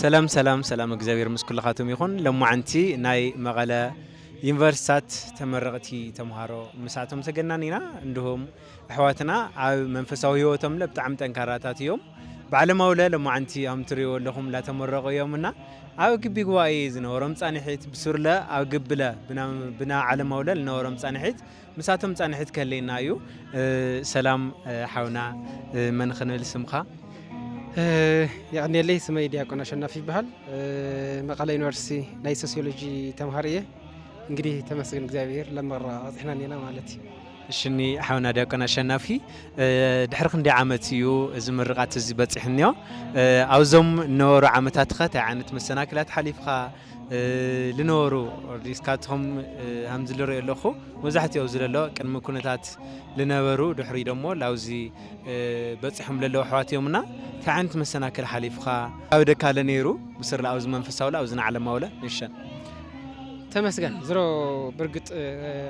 سلام سلام سلام እግዚአብሔር ምስኩል ኻቶም ይኹን ለማዓንቲ ናይ መቐለ ዩኒቨርሲታት ተመረቕቲ ተምሃሮ ምሳቶም ተገናኒና እንደሁም ኣሕዋትና ኣብ መንፈሳዊ ህይወቶም ለብጣዕሚ ጠንካራታት እዮም ባዕለማውለ ለማዓንቲ ኣምትሪዮ ለኹም ላተመረቑ እዮምና ኣብ ግቢ ጉባኤ ዝነበሮም ጻንሒት ብሱርለ ኣብ ግብለ ብና ዓለማውለ ዝነበሮም ጻንሒት ምሳቶም ጻንሒት ከለይና እዩ ሰላም ሓውና መን ክንብል ስምኻ يعني لي سمي دياكون أشنافي بحال مقالة يونيفرسيتي ناي سوسيولوجي تمهارية እንግዲህ ተመስገን እግዚአብሔር ለመራ አጽሕና ኔና ማለት እሽኒ ሓውና ዲያቆን አሸናፊ ድሕሪ ክንደይ ዓመት እዩ እዚ ምርቃት እዚ በጽሕንዮ ኣብዞም ነበሩ ዓመታት ኸ ታይ ዓይነት መሰናክላት ሓሊፍኻ ልነበሩ ሪስካትኩም ሃምዝ ልሪኦ ኣለኹ መብዛሕትኡ ዝለሎ ቅድሚ ኩነታት ልነበሩ ድሕሪ ደሞ ላውዚ በጽሕም ለለው ኣሕዋትዮምና ታይ ዓይነት መሰናክል ሓሊፍኻ ኣብ ደካለ ነይሩ ብስር ላውዚ መንፈሳውላ ኣብዝና ዓለማውለ ንሸን ተመስገን ዝሮ ብርግጥ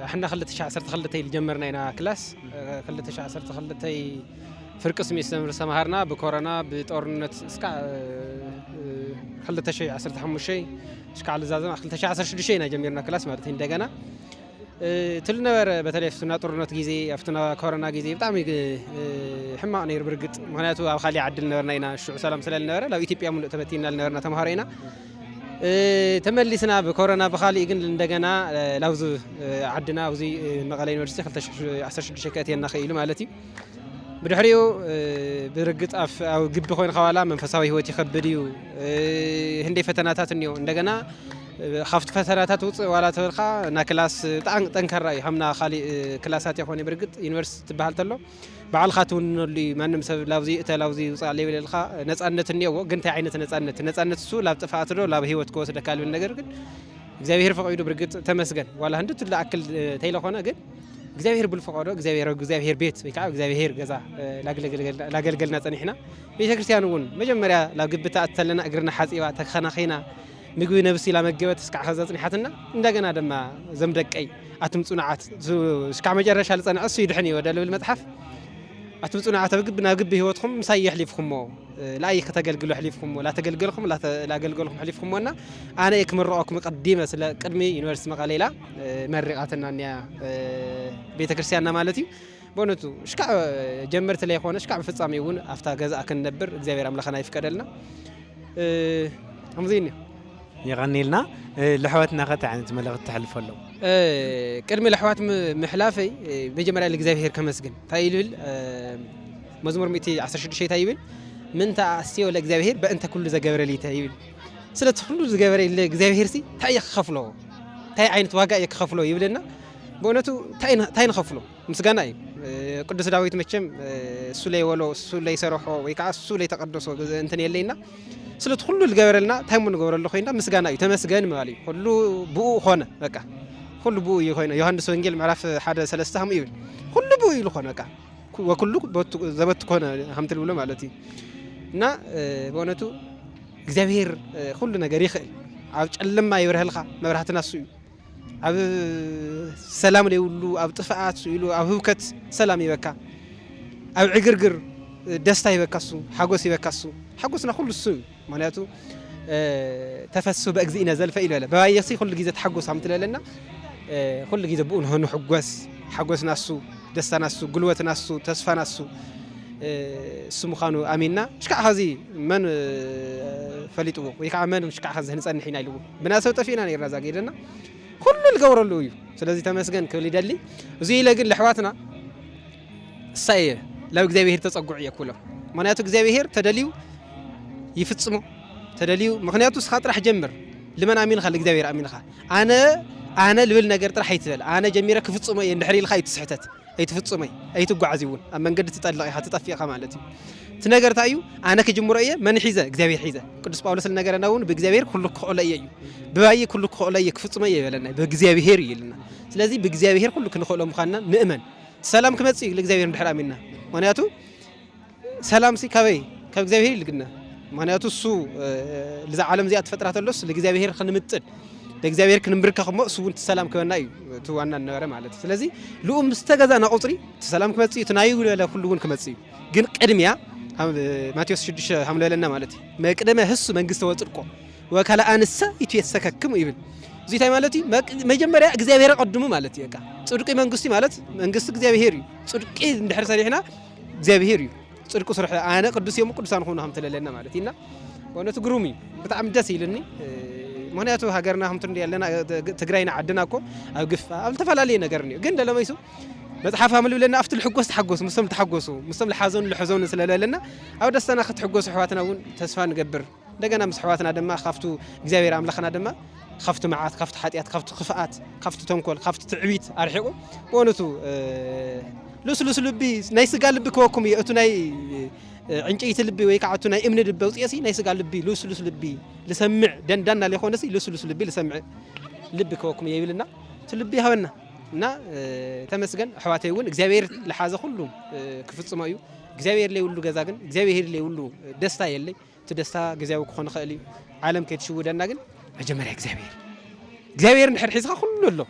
احنا 2012 الجمرنا هنا كلاس 2012 فرقس ميستمر سمهرنا بكورونا بطورنت اسكا 2015 اسكا على زازم 2016 نا جمرنا كلاس ማለት እንደገና ትልነበር በተለይ ፍትና ጦርነት ጊዜ አፍትና ኮሮና ጊዜ በጣም ሕማቅ ነይር ብርግጥ ምክንያቱ ኣብ ኻሊ ዓድል ነበርና ኢና ሽዑ ሰላም ስለልነበረ ላብ ኢትዮጵያ ሙሉ ተበቲና ነበርና ተማሃሪና ተመልስና በኮሮና በኻሊ ግን እንደገና ላውዝ ዓድና ውዚ መቐለ ዩኒቨርሲቲ 2016 ከእትየና ኸኢሉ ማለት እዩ ብድሕሪኡ ብርግጥ ኣብ ግቢ ኮይን ኸዋላ መንፈሳዊ ህይወት ይኸብድ እዩ ህንደይ ፈተናታት እንዮ እንደገና خفت فترات ولا تلقى نا كلاس تنكر همنا خالي كلاسات يخوني برقد يونيفرسيتي تبعال تلو بعال خاتون اللي ما نمسب لاوزي تلاوزي وصالي ولا الخا نصانت نيو غنت عينت نصانت سو لا طفات له لا بهيوت كوسد كال بالنجر قد እግዚአብሔር ፈቅዶ برقد تمسجن ولا هندت لا اكل تيله ሆነ ግን እግዚአብሔር بالفقዶ እግዚአብሔር ቤት ወይካ እግዚአብሔር ገዛ ላገልገልና ጸኒሕና ቤተክርስቲያኑን መጀመሪያ ላግብታ አተለና እግርና ሐጺባ ተኸናኺና ምግቢ ነብሲ ላመገበት እስካ ሐዛ ጽኒሐትና እንደገና ደማ ዘምደቀይ አትምጹናዓት እስካ መጨረሻ ለጸናዕሱ ይድሕን ይወደል بالمتحف አትምጹናዓት በግብና ግብ ህይወትኩም ምሳይ ይሕሊፍኩም ላይ ከተገልግሉ ይሕሊፍኩም ላ ተገልገልኩም ላ ላገልገልኩም ይሕሊፍኩምና አነ እክምራአኩም ቀዲመ ስለ ቅድሚ ዩኒቨርሲቲ መቀሌላ መርቃትና ኒያ ቤተክርስቲያንና ማለት እዩ በእውነቱ እስካ ጀመርት ላይ ሆነ እስካ ፍጻሜውን አፍታ ገዛ ከነበር እግዚአብሔር አምላካና ይፍቀደልና አምዚኒ يغنيلنا لحواتنا غتا عن ملغت تحلف له قدمي لحوات محلافي بجمره لእግዚአብሔር ከመስገን ታይብል መዝሙር 116 ታይብል ምን ታስዮ ለእግዚአብሔር በእንተ ኩሉ ዘገበረሊ ታይብል ስለ ሁሉ ዘገበረሊ ለእግዚአብሔር ሲ ታይ خفሎ ታይ አይነት ዋጋ ይከፍሎ ይብልና በእውነቱ ታይ ነخفሎ ምስጋና እዩ ቅዱስ ዳዊት መቼም እሱ ላይ ወሎ እሱ ላይ ሰረሖ ወይ ካ እሱ ላይ ተቀደሰ እንትን የለይና ስለት ሁሉ ልገበረልና ታይሙን ገበረለ ኮይና ምስጋና እዩ ተመስገን ማለት እዩ ሁሉ ቡኡ ሆነ በቃ ሁሉ ቡኡ ይሆነ ዮሐንስ ወንጌል ምዕራፍ 1:3 هم ይብል ሁሉ ቡኡ ይሉ ሆነ በቃ ወኩሉ ዘበት ሆነ ሀምትል ብሎ ማለት እዩ እና በእውነቱ እግዚአብሔር ሁሉ ነገር ይኽእል ኣብ ጨለማ ይብርህልኻ መብራህትና እሱ እዩ ኣብ ሰላም ላይ ሁሉ ኣብ ጥፋት ይሉ ኣብ ህውከት ሰላም ይበካ ኣብ ዕግርግር ደስታ ይበካሱ ሓጎስ ይበካሱ ሓጎስና ሁሉ እሱ ማለቱ ተፈሱ በእግዚእና ዘልፈ ኢሉ አለ በባየሲ ሁሉ ጊዜ ተሐጎስ አምጥለለና ሁሉ ጊዜ ቡን ሆኖ ሕጎስ ሓጎስና እሱ ደስታና እሱ ጉልበትና እሱ ተስፋና እሱ ስሙኻኑ አሚንና ሽካ ሀዚ መን ፈሊጡ ወይ ከዓ መን ሽካ ሀዚ ህንጸንሒና ኢሉ ብናሰብ ጠፊና ነይርና ዛገይደና ሁሉ ልገበረሉ እዩ ስለዚህ ተመስገን ክብል ይደሊ እዚ ኢለ ግን ለሕዋትና ሳየ ላው እግዚአብሔር ተጸጉዕ ይኩሎ ማንያቱ እግዚአብሔር ተደሊው ይፍጽሙ ተደሊው ምክንያቱ ስኻጥራህ ጀምር ለምን አሚን ኸ ለእግዚአብሔር አሚን ኸ አነ ልብል ነገር ጥራህ ይትበል አነ ጀሚረ ክፍጽሙ እንድሕሪ ልኻ ይትስሕተት አይትፍጽሙ አይትጓዓዚውን ኣብ መንገድ ትጠልቕ ይኻ ትጠፊኻ ማለት እዩ ትነገር ታዩ አነ ከጅምሮ እየ መን ሒዘ እግዚአብሔር ሒዘ ቅዱስ ጳውሎስ ለነገረና እውን በእግዚአብሔር ሁሉ ክኸለየ እዩ በባይ ሁሉ ክኸለየ ክፍጽሙ ይበለና በእግዚአብሔር ይልና ስለዚህ በእግዚአብሔር ሁሉ ክንኸሎም ኻና ንእመን ሰላም ክመጽእ ለእግዚአብሔር እንድሕር አሚንና ማንያቱ ሰላም ሲ ከበይ ከእግዚአብሔር ይልግና ማንያቱ እሱ ለዛ ዓለም ዚያ ተፈጥራተሎስ ለእግዚአብሔር ክንምጥን ለእግዚአብሔር ክንምብርከኸሞ እሱ ወንት ሰላም ከበና እዩ ተዋና ነረ ማለት ስለዚህ ልኡም ምስተገዛ ናቁጥሪ ሰላም ክመጽእ ትናዩ ለሁሉን ክመጽእ ግን ቅድሚያ ማቴዎስ 6 حملنا مالتي ما قدمه هس መንግስተ ወጽድቆ ወካለ አንሰ ይትሰከክሙ ይብል እዚታይ ማለቲ መጀመሪያ እግዚአብሔር ቀድሙ ማለት ይቃ ጽድቂ መንግስቲ ማለት መንግስት እግዚአብሔር እዩ ጽድቂ እንድሕር ሰሪሕና እግዚአብሔር እዩ ጽድቁ ስርሕ አነ ቅዱስ የሙ ቅዱሳን ሆኖ hamተለለና ማለቲና በእውነቱ ግሩሚ በጣም ደስ ይልኒ ምክንያቱ ሀገርና hamቱን ያለና ትግራይና ዓድናኮ ኣብ ግፍ አልተፈላለየ ነገር ነው ግን ለለመይሱ መጽሐፍ አምል ብለና አፍት الحጎስ ተሐጎስ ሙሰም ተሐጎሱ ሙሰም ለሐዘን ለሐዘን ስለለለና ኣብ ደስታና ክትሐጎሱ ሕዋትና እውን ተስፋ ንገብር እንደገና ምስ ሕዋትና ድማ ካፍቱ እግዚአብሔር አምላኽና ድማ ካፍቱ መዓት ካፍቱ ኃጢአት ካፍቱ ክፍአት ካፍቱ ተንኮል ካፍቱ ትዕቢት አርሒቁ በእውነቱ ልስሉስ ልቢ ናይ ስጋ ልቢ ከወኩም እቱ ናይ ዕንጨይቲ ልቢ ወይ ከዓ እቱ ናይ እምኒ ልቢ ውፅየሲ ናይ ስጋ ልቢ ልስሉስ ልቢ ልሰምዕ ደንዳና ለይኾነሲ ልስሉስ ልቢ ልሰምዕ ልቢ ከወኩም ይብልና ትልቢ ሃበና እና ተመስገን ሕዋተይ እውን እግዚአብሔር ለሓዘ ሁሉ ክፍጽሞ እዩ እግዚአብሔር ላይ ሁሉ ገዛ ግን እግዚአብሔር ላይ ሁሉ ደስታ የለይ ትደስታ ግዚያው ክኾን ኸሊ ዓለም ከትሽውደና ግን መጀመሪያ እግዚአብሔር እንድሕር ሒዝኻ ሁሉ ኣሎ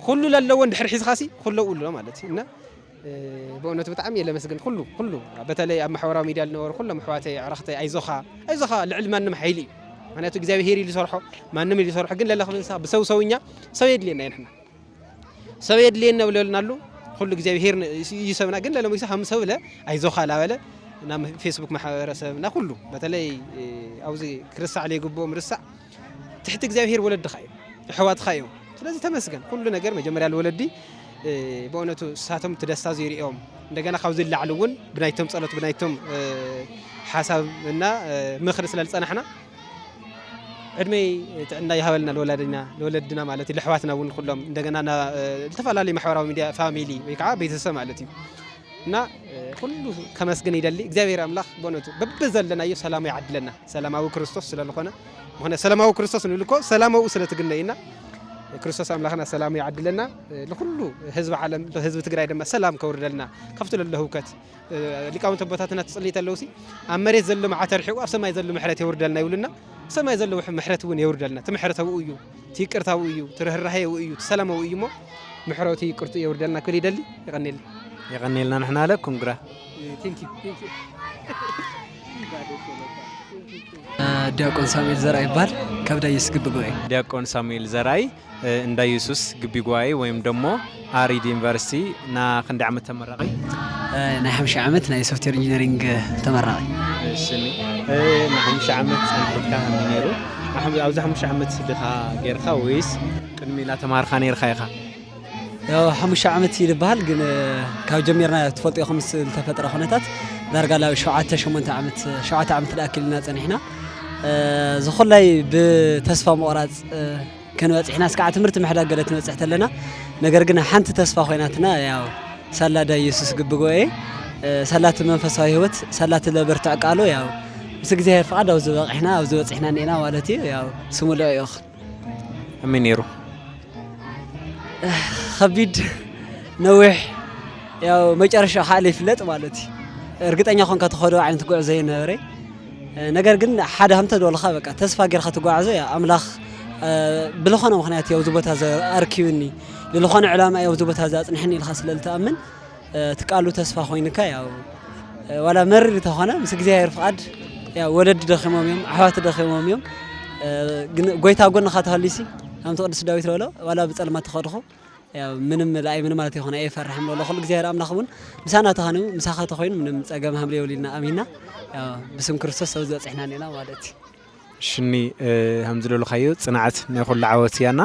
ሁሉ ለለው እንድሕር ሒዝኻሲ ሁሉ ሁሉ ማለት እና በእውነቱ በጣም የለመስገን ሁሉ በተለይ ኣብ ማሕበራዊ ሚድያ ልነበሩ ሁሉም ሕዋተይ ዕረኽተይ አይዞኻ ልዕል ማንም ኃይሊ ምክንያቱ እግዚአብሔር ይሰርሖ ማንም ይሰርሖ ግን ለለኽብንሳ በሰው ሰውኛ ሰው የድልና ይንሕና ሰው የድልና ብለልናሉ ሁሉ እግዚአብሔር ይሰብና ግን ለለሙይሳ ሃም ሰው ለ አይዞኻ ላበለ እና ፌስቡክ ማሕበረሰብና ሁሉ በተለይ አውዚ ክርስቲያን ላይ ግቦም ርሳዕ ትሕት እግዚአብሔር ወለድኻ እዩ ሕዋትኻ እዩ ስለዚህ ተመስገን ሁሉ ነገር መጀመሪያ ለወለዲ በእውነቱ ሳቶም ተደስታ ዘሪኦም እንደገና ካብዚ ላዕሉውን ብናይቶም ጸሎት ብናይቶም ሓሳብ እና ምኽሪ ስለልጸናሕና ዕድሜ ጥዕና ይሃበልና ለወለድና ማለት ለሕዋትና እውን ሁሉም እንደገና ተፈላለዩ ማሕበራዊ ሚድያ ፋሚሊ ወይ ከዓ ቤተሰብ ማለት እዩ እና ሁሉ ከመስገን ይደሊ እግዚአብሔር አምላኽ በእውነቱ በበዘለናዮ ሰላም ያዕድለና ሰላማዊ ክርስቶስ ስለልኾነ ሆነ ሰላማዊ ክርስቶስ ንልኮ ሰላማዊ ስለትግነይና ክርስቶስ አምላኽና ሰላም ያዕድለና ለሁሉ ህዝብ ዓለም ህዝብ ትግራይ ድማ ሰላም ከውርደልና ከፍቱ ለለሁከት ሊቃውንተ ቦታትና ተጽልይ ተለውሲ ኣብ መሬት ዘሎ መዓት ርሒቁ ኣብ ሰማይ ዘሎ ምሕረት ይወርደልና ይብሉና ሰማይ ዘሎ ምሕረት እውን ይወርደልና ትምሕረተው እዩ ትይቅርታው እዩ ትርህራሄው እዩ ተሰላማው እዩ ሞ ምሕረቱ ይቅርቱ ይወርደልና ክል ይደሊ يغنيلنا نحن لكم قرا ዲያቆን ሳሙኤል ዘራይ ይባል ከብዳይስ ግቢ ጉባኤ ዲያቆን ሳሙኤል ዘራይ እንዳ ኢየሱስ ግቢ ጉባኤ ወይም ደሞ አሪድ ዩኒቨርሲቲ ና ክንዲ ዓመት ተመረቀ ናይ 50 ዓመት ናይ ሶፍትዌር ኢንጂነሪንግ ተመረቀ እሺኒ ና 50 ዓመት አንተካ ነይሩ ኣብዛ 50 ዓመት ድኻ ጌርካ ወይስ ቅድሚላ ተማርካ ነይርካ ኢኻ ያው 50 ዓመት ይልባል ግን ካብ ጀሚርና ተፈልጦ ይኹም ዝተፈጠረ ኩነታት ዳርጋ ላብ 7 ዓመት ላክልና ጸኒሕና ዝኹላይ ብተስፋ መቁራጽ ከንበጽሕና እስካዕ ትምህርቲ ምሕዳግ ገለት ንበጽሕት ኣለና ነገር ግን ሓንቲ ተስፋ ኮይናትና ያው ሰላዳ ኢየሱስ ግቢ ጉባኤ ሰላት መንፈሳዊ ህይወት ሰላት ለበርታዕ ቃሉ ያው ምስ እግዚአብሔር ፍቃድ ኣብ ዝበጽሕና ኔና ማለት እዩ ያው ስሙ ለይኹ አሜን ነይሩ خبيد نوح ያው መጨረሻ ሐለ ይፍለጥ ማለት እርግጠኛ ኾንካ ተኸዶ አይነት ጉዕዞ ይነበረ ነገር ግን ሓደ ሃምተ ዶልኻ በቃ ተስፋ ገርኻ ተጓዓዘ ያ አምላኽ ብለኾነ ምኽንያት ያው ዝቦታ አርኪውኒ ለለኾነ ዕላማ ያው ዝቦታ ዛጽንሕኒ ኢልኻ ስለልተኣምን ትቃሉ ተስፋ ኾይንካ ያው ወላ መሪር ተኾነ ምስ እግዚአብሔር ፍቃድ ያው ወለድ ደኺሞም እዮም ኣሕዋት ደኺሞም እዮም ግን ጎይታ ጎንኻ ተኸሊሲ አምቶ ቅዱስ ዳዊት ወላ ወላ በጸልማት ተኸድኹ ያው ምንም ላይ ምንም ማለት ይሆነ አይፈርሕም ወላ ሁሉ እግዚአብሔር አምላኽውን ምሳና ተኻኑ ምሳኻ ተኾይኑ ምንም ጸገም ሀብለ ይውልና አሚና ያው በስም ክርስቶስ ሰው ዘጽሕና ነና ማለት ሽኒ همزلو خيو ጽናዓት ናይ ኩሉ ዓወትያና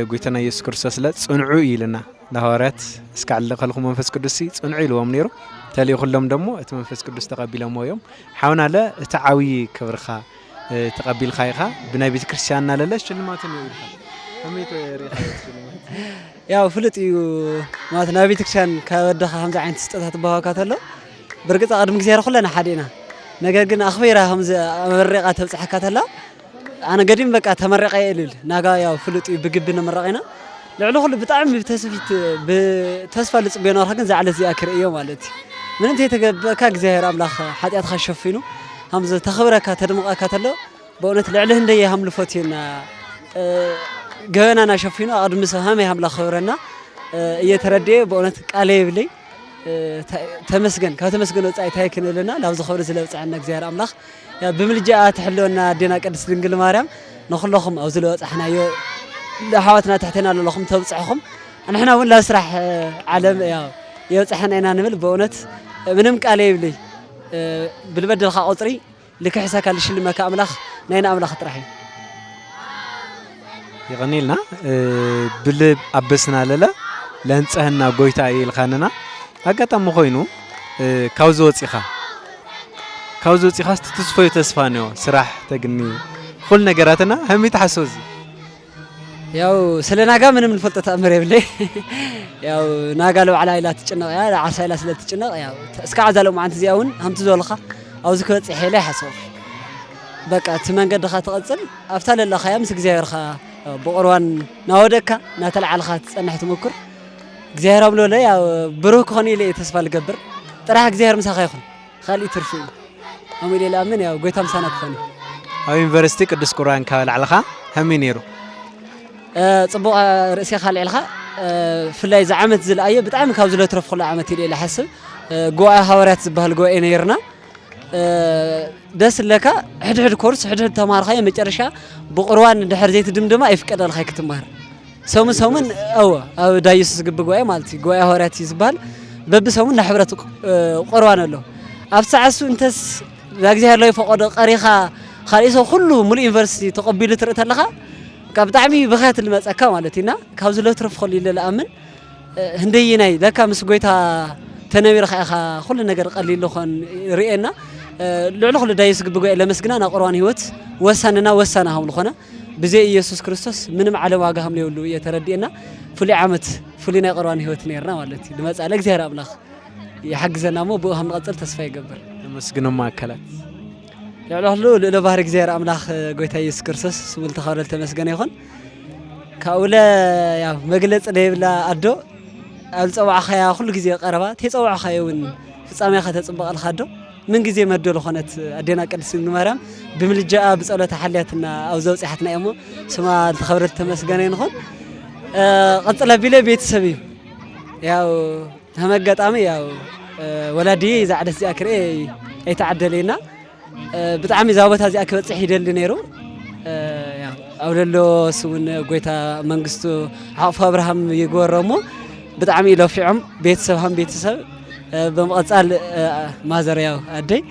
ጎይታና ኢየሱስ ክርስቶስ ለጽንዑ ይልና ለሐዋርያት እስካለ ከልኹ መንፈስ ቅዱስ ጽንዑ ይልዎም ነይሩ ተለይ ኩሎም ደሞ እቲ መንፈስ ቅዱስ ተቀቢሎም ሞዮም ሓውና ለ እቲ ዓዊ ክብርኻ ተቀቢልካ ኢኻ ብናይ ቤተ ክርስቲያንና ለለሽ ሽልማት ነው ይልካ ከመይተ ሪኻ ሽልማት ያው ፍልጥ እዩ ማለት ናይ ቤተ ክርስቲያን ካወደኻ ከምዛ ዓይነት ስጠታት ተባሃካተሎ በርግጥ ቀድም እግዚአብሔር ኩለና ሓዴና ነገር ግን አኽቢራ ከምዚ መረቃ ተብጽሐካተላ አነ ገዲም በቃ ተመረቀ ይልል ናጋ ያው ፍልጥ እዩ ብግብነ መረቀና ልዕሉ ሁሉ ብጣዕሚ ተስፊት በተስፋ ልጽበና ግን ዛዕለት ዚአክር እዩ ማለት ምንም ተተገበካ እግዚአብሔር አምላኽ ኃጢአትካ ሸፊኑ همز تخبرك تدمقك كتلو بقولت لعله هندي هم لفتينا جانا نشوفينه قد مسهم هم لخبرنا يتردي بقولت عليه بلي ተመስገን ካብ ተመስገን ወጻኢ ታይ ክንልና ላብዚ ኸብሪ ዝለብፅዐና እግዚአብሔር ኣምላኽ ብምልጃ ትሕልወና ኣዴና ቅድስት ድንግል ማርያም ንኹለኹም ኣብ ዝለበፅሕናዮ ለሓዋትና ትሕተና ኣለኹም ተብፅሕኹም ንሕና እውን ላብ ስራሕ ዓለም ያው የብፅሐና ኢና ንብል በእውነት ምንም ቃል የብለይ ብልበደልካ ቁፅሪ ልክሕሰካ ልሽልመካ ኣምላኽ ናይና ኣምላኽ ጥራሕ እዩ ይቕኒልና ብልብ ኣበስና ለለ ለንፅህና ጎይታ ኢልኻንና ኣጋጣሚ ኮይኑ ካብዚ ወፂኻ ተስፈዩ ተስፋ ነዮ ስራሕ ተግኒ ኩል ነገራትና ህሚ ተሓስብ እዚ ያው ስለ ናጋ ምንም ንፈልጦ ተኣምር የብለይ ያው ናጋ ለባዕላ ኢላ ትጭነቕ እያ ዓርሳ ኢላ ስለ ትጭነቕ ያው እስካዕ ዛሎም ዓንቲ እዚኣ እውን ከምቲ ዝበልኻ ኣብዚ ክበፅሕ ኢለ ይሓስብ በቃ እቲ መንገድኻ ትቐፅል ኣብታ ለለኻያ ምስ እግዚኣብሔርካ ብቑርባን ናወደካ ናተላዓልካ ትፀንሕ ትምኩር እግዚአብሔር ኣብሎለ ያው ብሩህ ክኾን ኢለ ተስፋ ልገብር ጥራሕ እግዚአብሔር ምሳኻ ይኹን ካልእ ትርፊ እዩ ከምኡ ኢለ ለኣምን ያው ጎይታ ምሳና ክኾን ኣብ ዩኒቨርሲቲ ቅዱስ ቁርባን ካብ ላዕልኻ ከመይ ነይሩ ፅቡቕ ርእስኻ ልዕልኻ ፍላይ ዝዓመት ዝለኣየ ብጣዕሚ ካብ ዝለትረፍ ኩሉ ዓመት ኢለ ሓስብ ጉባኤ ሃዋርያት ዝበሃል ጉባኤ ነይርና ደስ ለካ ሕድሕድ ኮርስ ሕድሕድ ተማሃርካዮ መጨረሻ ብቁርባን ድሕር ዘይት ድምድማ ይፍቀደልካ ክትማሃር ሰሙን ኣዎ ኣብ ዳዩስ ዝግብ ጉባኤ ማለት እዩ ጉባኤ ሃዋርያት ዝበሃል በብሰሙን ንሕብረት ቁርባን ኣሎ ኣብ ሰዓሱ እንተስ ብእግዚአብሔር ላይ ፈቆዶ ቀሪኻ ካልእ ሰው ኩሉ ሙሉእ ዩኒቨርሲቲ ተቐቢሉ ትርኢ ተለኻ ካብ ብጣዕሚ ብኸት ልመፀካ ማለት ኢና ካብ ዝለትረፍ ኩሉ ኢለ ለኣምን ህንደይናይ ለካ ምስ ጎይታ ተነቢርካ ኢኻ ኩሉ ነገር ቀሊል ዝኾን ርኤና ልዕሊ ኩሉ ዳዩስ ዝግብ ጉባኤ ለመስግና ናብ ቁርባን ሂወት ወሳንና ወሳና ከም ዝኾነ ብዘይ ኢየሱስ ክርስቶስ ምንም ዓለም ዋጋ ከም ዘይብሉ እየ ተረዲእና ፍሉይ ዓመት ፍሉይ ናይ ቁርባን ሂወት ነርና ማለት እዩ ልመፃ ለእግዚአብሔር ኣምላኽ ይሓግዘና ሞ ብኡ ከም ንቐፅል ተስፋ ይገብር ተመስግኖም ኣካላት ልዕሊ ኩሉ ልዕሊ ባህሪ እግዚአብሔር ኣምላኽ ጎይታ ኢየሱስ ክርስቶስ ስሙ ዝተኸበረ ተመስገነ ይኹን ካብኡ ያው መግለፂ ዘይብላ ኣዶ ኣብ ዝፀዋዕኻያ ኩሉ ግዜ ቀረባ ተፀዋዕኻዮ እውን ፍፃሜኻ ተፅበቐልካ ኣዶ ምን ግዜ መዶ ዝኾነት ኣዴና ቅድስት ድንግል ማርያም ብምልጃኣ ብፀሎታ ሓልያትና ኣብ ዘውፅሓትና እሞ ስማ ዝተኸበረ ተመስገነ ይኹን ቀፅላ ቢለ ቤተሰብ እዩ ያው ተመጋጣሚ ያው ወላዲ ዛዕደት እዚኣ ክርኤ ኣይተዓደለና ብጣዕሚ እዛ ቦታ እዚኣ ክበፅሕ ይደሊ ነይሩ ያው ኣብ ለሎ ስውን ጎይታ መንግስቱ ሓቕፉ ኣብርሃም ይግበሮ እሞ ብጣዕሚ ኢለፊዖም ቤተሰብሃም ቤተሰብ በመቐፃል ማዘር ያው ኣደይ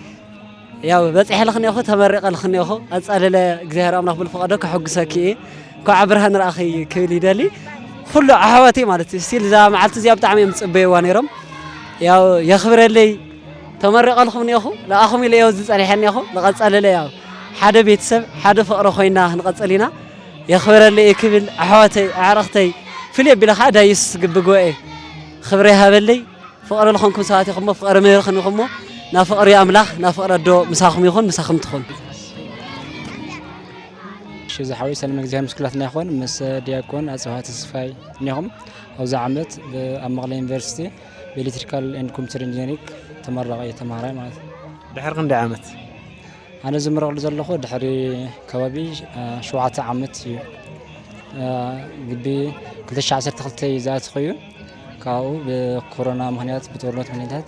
ያው በፂሐ ልኽኒኹ ተመሪቐ ልኽኒኹ ኣፃለለ እግዚኣብሔር ኣምላኽ ብልፈቐዶ ከሕጉሰኪ እየ ኳዓ ብርሃን ረኣኺ ክብል ይደሊ ኩሉ ኣሕዋተይ ማለት እዩ ስቲል እዛ መዓልቲ እዚኣ ብጣዕሚ እዮም ዝፅበይዋ ነይሮም ያው የኽብረለይ ተመሪቐ ልኹም ኒኹ ንኣኹም ኢለ ያው ዝፀኒሐኒ ኢኹ ንቐፃለለ ያው ሓደ ቤተሰብ ሓደ ፍቕሪ ኮይና ክንቐፅል ኢና የኽብረለይ ክብል ኣሕዋተይ ኣዕርኽተይ ፍልይ ኣቢልኻ ዳዩስ ዝግብ ጉባኤ ክብሪ ይሃበለይ ፍቕሪ ልኾንኩም ሰባት ኢኹም ሞ ፍቕሪ ምህርኽን ኢኹም ሞ ናብ ፍቕሪ ኣምላኽ ናብ ፍቕሪ ኣዶ ምሳኹም ይኹን ምሳኹም ትኹን ዝሓዊ ሰለመ እግዚኣብሔር ምስኩላትና ይኹን ምስ ዲያቆን ኣፀዋህ ተስፋይ እኒኹም ኣብዚ ዓመት ኣብ መቐለ ዩኒቨርሲቲ ብኤሌክትሪካል ኤንድ ኮምፒተር ኢንጂነሪንግ ተመረቐ እየ ተምሃራይ ማለት እዩ ድሕሪ ክንደይ ዓመት ኣነ ዝምረቕሉ ዘለኹ ድሕሪ ከባቢ 7 ዓመት እዩ ግቢ 2012 ዝኣትኹ እዩ ካብኡ ብኮሮና ምክንያት ብጦርነት ምክንያታት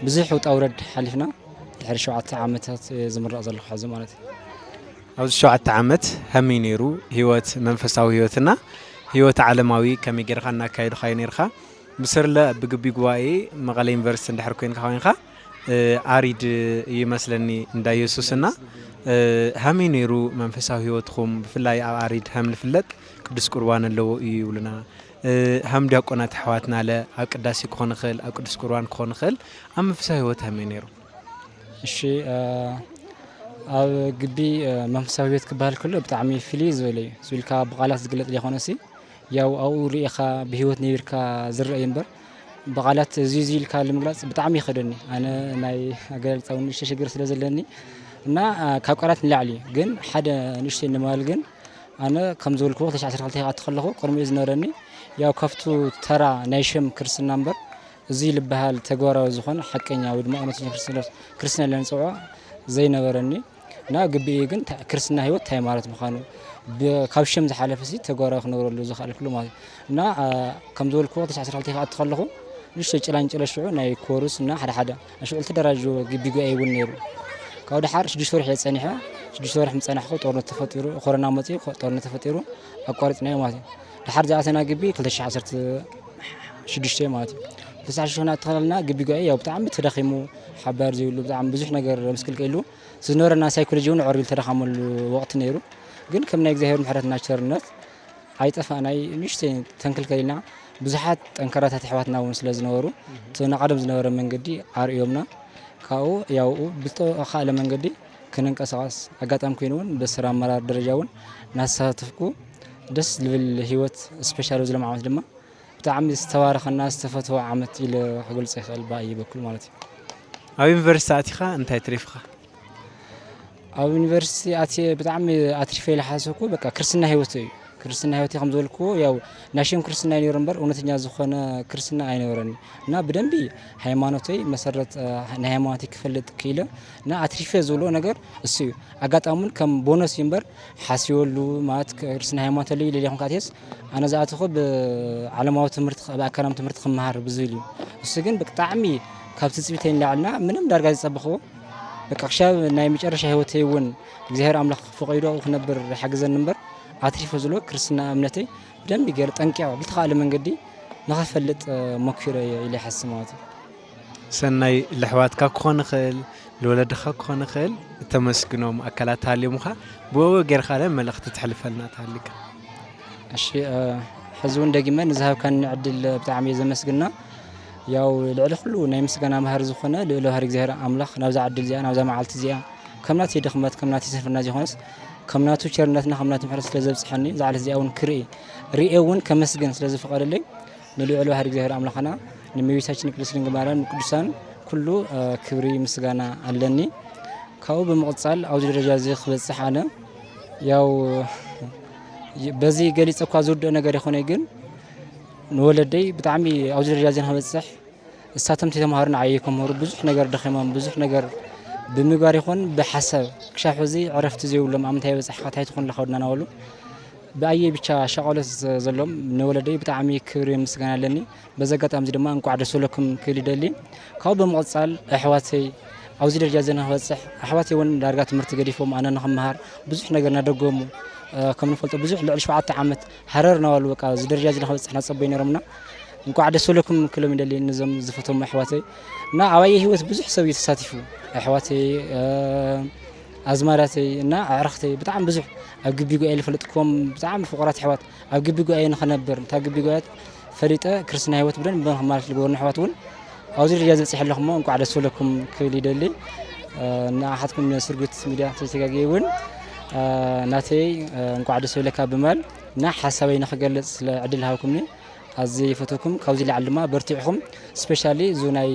ብዙሕ ውጣ ውረድ ሓሊፍና ድሕሪ 7 ዓመታት ዝምረቕ ዘለኹ ሕዚ ማለት እዩ ኣብዚ 7 ዓመት ከመይ ነይሩ ህይወት መንፈሳዊ ህይወትና ህይወት ዓለማዊ ከመይ ጌርካ እናካይድካ ነርካ ምስርለ ብግቢ ጉባኤ መቐለ ዩኒቨርሲቲ እንድሕር ኮይንካ ኣሪድ ይመስለኒ እንዳ ኢየሱስና ከመይ ነይሩ መንፈሳዊ ህይወትኩም ብፍላይ ኣብ ኣሪድ ከም ንፍለጥ ቅዱስ ቁርባን ኣለዎ እዩ ይብሉና هم دياقونات حواتنا له أو قداسي كون خل أو قدس قرآن كون خل أم في سهوت هم ينيرو. الشيء أو قبي مفسويات كبار كله بتعمي فليز ولا زول كبغالات قلت لي خناسي ياو أو ريخا بهوت نير كزر ينبر بغالات زيزيل كالمغلاس بتعمي خدني أنا ناي قلت أو نشة شجر سلازلني نا كقرات نلعلي جن حدا نشتي نمال جن أنا كم زول كوه تشعر خلتي أدخله قرميز نورني ياو كفتو ترى نايشم كرسن نمبر زي لبهال تجارة وزخون حكينا ودما أنا تجي كرسنا اللي نسويه زي نورني نا قبي جن كرسنا هيو تاي مارت مخانو بكابشم زحالة فسي تجارة خنور اللي زخالة كله ما نا كم زول كوه تشعر خلتي أدخله ንሽ ጭላንጭለ ሽዑ ናይ ኮሩስ እና ሓደ ሽዑ ተደራጁ ግቢ ጎይ እውን ነይሩ ካብ ድሓር 6 ወርሕ የጸኒሐ 6 ወርሕ ምጸናሕኩ ጦርነት ተፈጢሩ ኮሮና መጽኡ ጦርነት ተፈጢሩ አቋርጥና ማለት ድሓር ዛኣተና ግቢ 2016 ማለት 2016 ተኸለልና ግቢ ጎይ ያው ብጣዕሚ ተደኺሙ ሓባር ዘይብሉ ብጣዕሚ ብዙሕ ነገር መስክልከሉ ዝነበረና ሳይኮሎጂውን ዕርቢል ተደኻመሉ ወቅት ነይሩ ግን ከም ናይ እግዚአብሔር ምሕረትና ቸርነት ኣይጠፋናይ ንሽተይ ተንክልከልና ብዙሓት ጠንከራታት ኣሕዋትና እውን ስለ ዝነበሩ ተናቀደም ዝነበረ መንገዲ ኣርእዮምና ካብኡ ያው ብዝተኻእለ መንገዲ ክንንቀሳቀስ ኣጋጣሚ ኮይኑ እውን በስራ ኣመራር ደረጃ እውን እናተሳተፍኩ ደስ ዝብል ህይወት ስፔሻል ዝለማ ዓመት ድማ ብጣዕሚ ዝተባረኸና ዝተፈተወ ዓመት ኢለ ክገልጽ ይኽእል ብኣይ በኩል ማለት እዩ ኣብ ዩኒቨርሲቲ ኣቲኻ እንታይ ትሪፍኻ ኣብ ዩኒቨርሲቲ ኣትየ ብጣዕሚ ኣትሪፈ ኢለ ሓሰብኩ በቃ ክርስትና ህይወት እዩ ክርስትና ህይወት ከም ዝበልኩ ያው ናሽም ክርስትና ይነበር እምበር እውነተኛ ዝኾነ ክርስትና ኣይነበረኒ እና ብደንቢ ሃይማኖተይ መሰረት ናይ ሃይማኖተይ ክፈልጥ ክኢለ እና ኣትሪፈ ዝብሎ ነገር እሱ እዩ ኣጋጣሙን ከም ቦነስ እምበር ሓሲወሉ ማለት ክርስትና ሃይማኖት ለይ ለሊኹም ካቴስ ኣነ ዝኣተኹ ብዓለማዊ ትምህርቲ ብኣካዳሚ ትምህርቲ ክመሃር ብዝብል እዩ እሱ ግን ብጣዕሚ ካብ ትፅቢተይ ንላዕልና ምንም ዳርጋ ዝፀበኽዎ በቃ ክሻብ ናይ መጨረሻ ህይወተይ እውን እግዚአብሔር ኣምላኽ ፈቂዱ ክነብር ሓግዘን እምበር ኣትሪፈ ዝሎ ክርስትና እምነተይ ብደንቢ ገይረ ጠንቂያ ብልተኻእለ መንገዲ ንኸፈልጥ ሞኪረ ኢለ ይሓስብ ማለት እዩ ሰናይ ለሕዋትካ ክኾን ይኽእል ለወለድኻ ክኾን ይኽእል እተመስግኖም ኣካላት ተሃልዮሙኻ ብወ ጌርካ ለ መልእኽቲ ትሕልፈልና ተሃሊካ እሺ ሕዚ እውን ደጊመ ንዝሃብካኒ ዕድል ብጣዕሚ ዘመስግና ያው ልዕሊ ኩሉ ናይ ምስጋና ማህር ዝኾነ ልዕሊ ባህሪ እግዚአብሔር ኣምላኽ ናብዛ ዕድል እዚኣ ናብዛ መዓልቲ እዚኣ ከምናት ድኽመት ከምናት ስንፍና ዝኾነስ ከምናቱ ቸርነትና ከምናቱ ምሕረት ስለ ዘብፅሐኒ ዛዕለት እዚኣ እውን ርኤ እውን ከመስግን ስለ ዝፈቐደለይ ንልዕሊ ባህሪ እግዚአብሔር ኣምላኽና ንእመቤታችን ቅድስት ድንግል ማርያም ቅዱሳን ኩሉ ክብሪ ምስጋና ኣለኒ ካብኡ ብምቕፃል ኣብዚ ደረጃ እዚ ክበፅሕ ኣነ ያው በዚ ገሊፀ እኳ ዝውድእ ነገር ይኾነ ግን ንወለደይ ብጣዕሚ ኣብዚ ደረጃ እዚ ንክበፅሕ እሳቶም ተማሃሩን ዓየ ከምህሩ ብዙሕ ነገር ደኺሞም ብዙሕ ነገር ብምግባር ይኹን ብሓሳብ ክሻፍ እዚ ዕረፍቲ ዘይብሎም ኣብ ምንታይ በፅሕካ እንታይ ትኹን ለኸውድና ናበሉ ብኣየ ብቻ ሸቐሎት ዘሎም ንወለደይ ብጣዕሚ ክብሪ ምስጋና ኣለኒ በዚ ኣጋጣሚ እዚ ድማ እንኳዕ ደስ በለኩም ክብል ይደሊ ካብኡ ብምቕፃል ኣሕዋተይ ኣብዚ ደረጃ እዚ ንክበፅሕ ኣሕዋተይ እውን ዳርጋ ትምህርቲ ገዲፎም ኣነ ንክመሃር ብዙሕ ነገር እናደገሙ ከም ንፈልጦ ብዙሕ ልዕሊ 7 ዓመት ሃረር ናበሉ በቃ እዚ ደረጃ እዚ ንክበፅሕ ናፀበዩ ነይሮምና እንኳዕ ደስ በለኩም ክሎም ይደሊ ንዞም ዝፈቶም ኣሕዋተይ እና ኣባየ ህይወት ብዙሕ ሰብ ተሳቲፉ ኣሕዋተይ ኣዝማዳተይ እና ኣዕርኽተይ ብጣዕሚ ብዙሕ ኣብ ግቢ ጎይ ልፈልጥኩም ብጣዕሚ ፍቑራት ኣሕዋት ኣብ ግቢ ጎይ ንኽነብር እታ ግቢ ጎያት ፈሊጠ ክርስትና ህይወት ብደንቢ ንክመሃር ዝገበሩኒ ኣሕዋት እውን ኣብዚ ደረጃ ዝበፅሕ ኣለኹሞ እንኳዕ ደስ በለኩም ክብል ይደሊ ንኣሓትኩም ስርጉት ሚድያ ተዘጋጊየ እውን ናተይ እንኳዕ ደስ በለካ ብማል እና ሓሳበይ ንክገልጽ ስለ ዕድል ሃብኩምኒ ኣዝየ ይፈተኩም ካብዚ ላዕሊ ድማ በርቲዕኹም ስፔሻሊ እዚ ናይ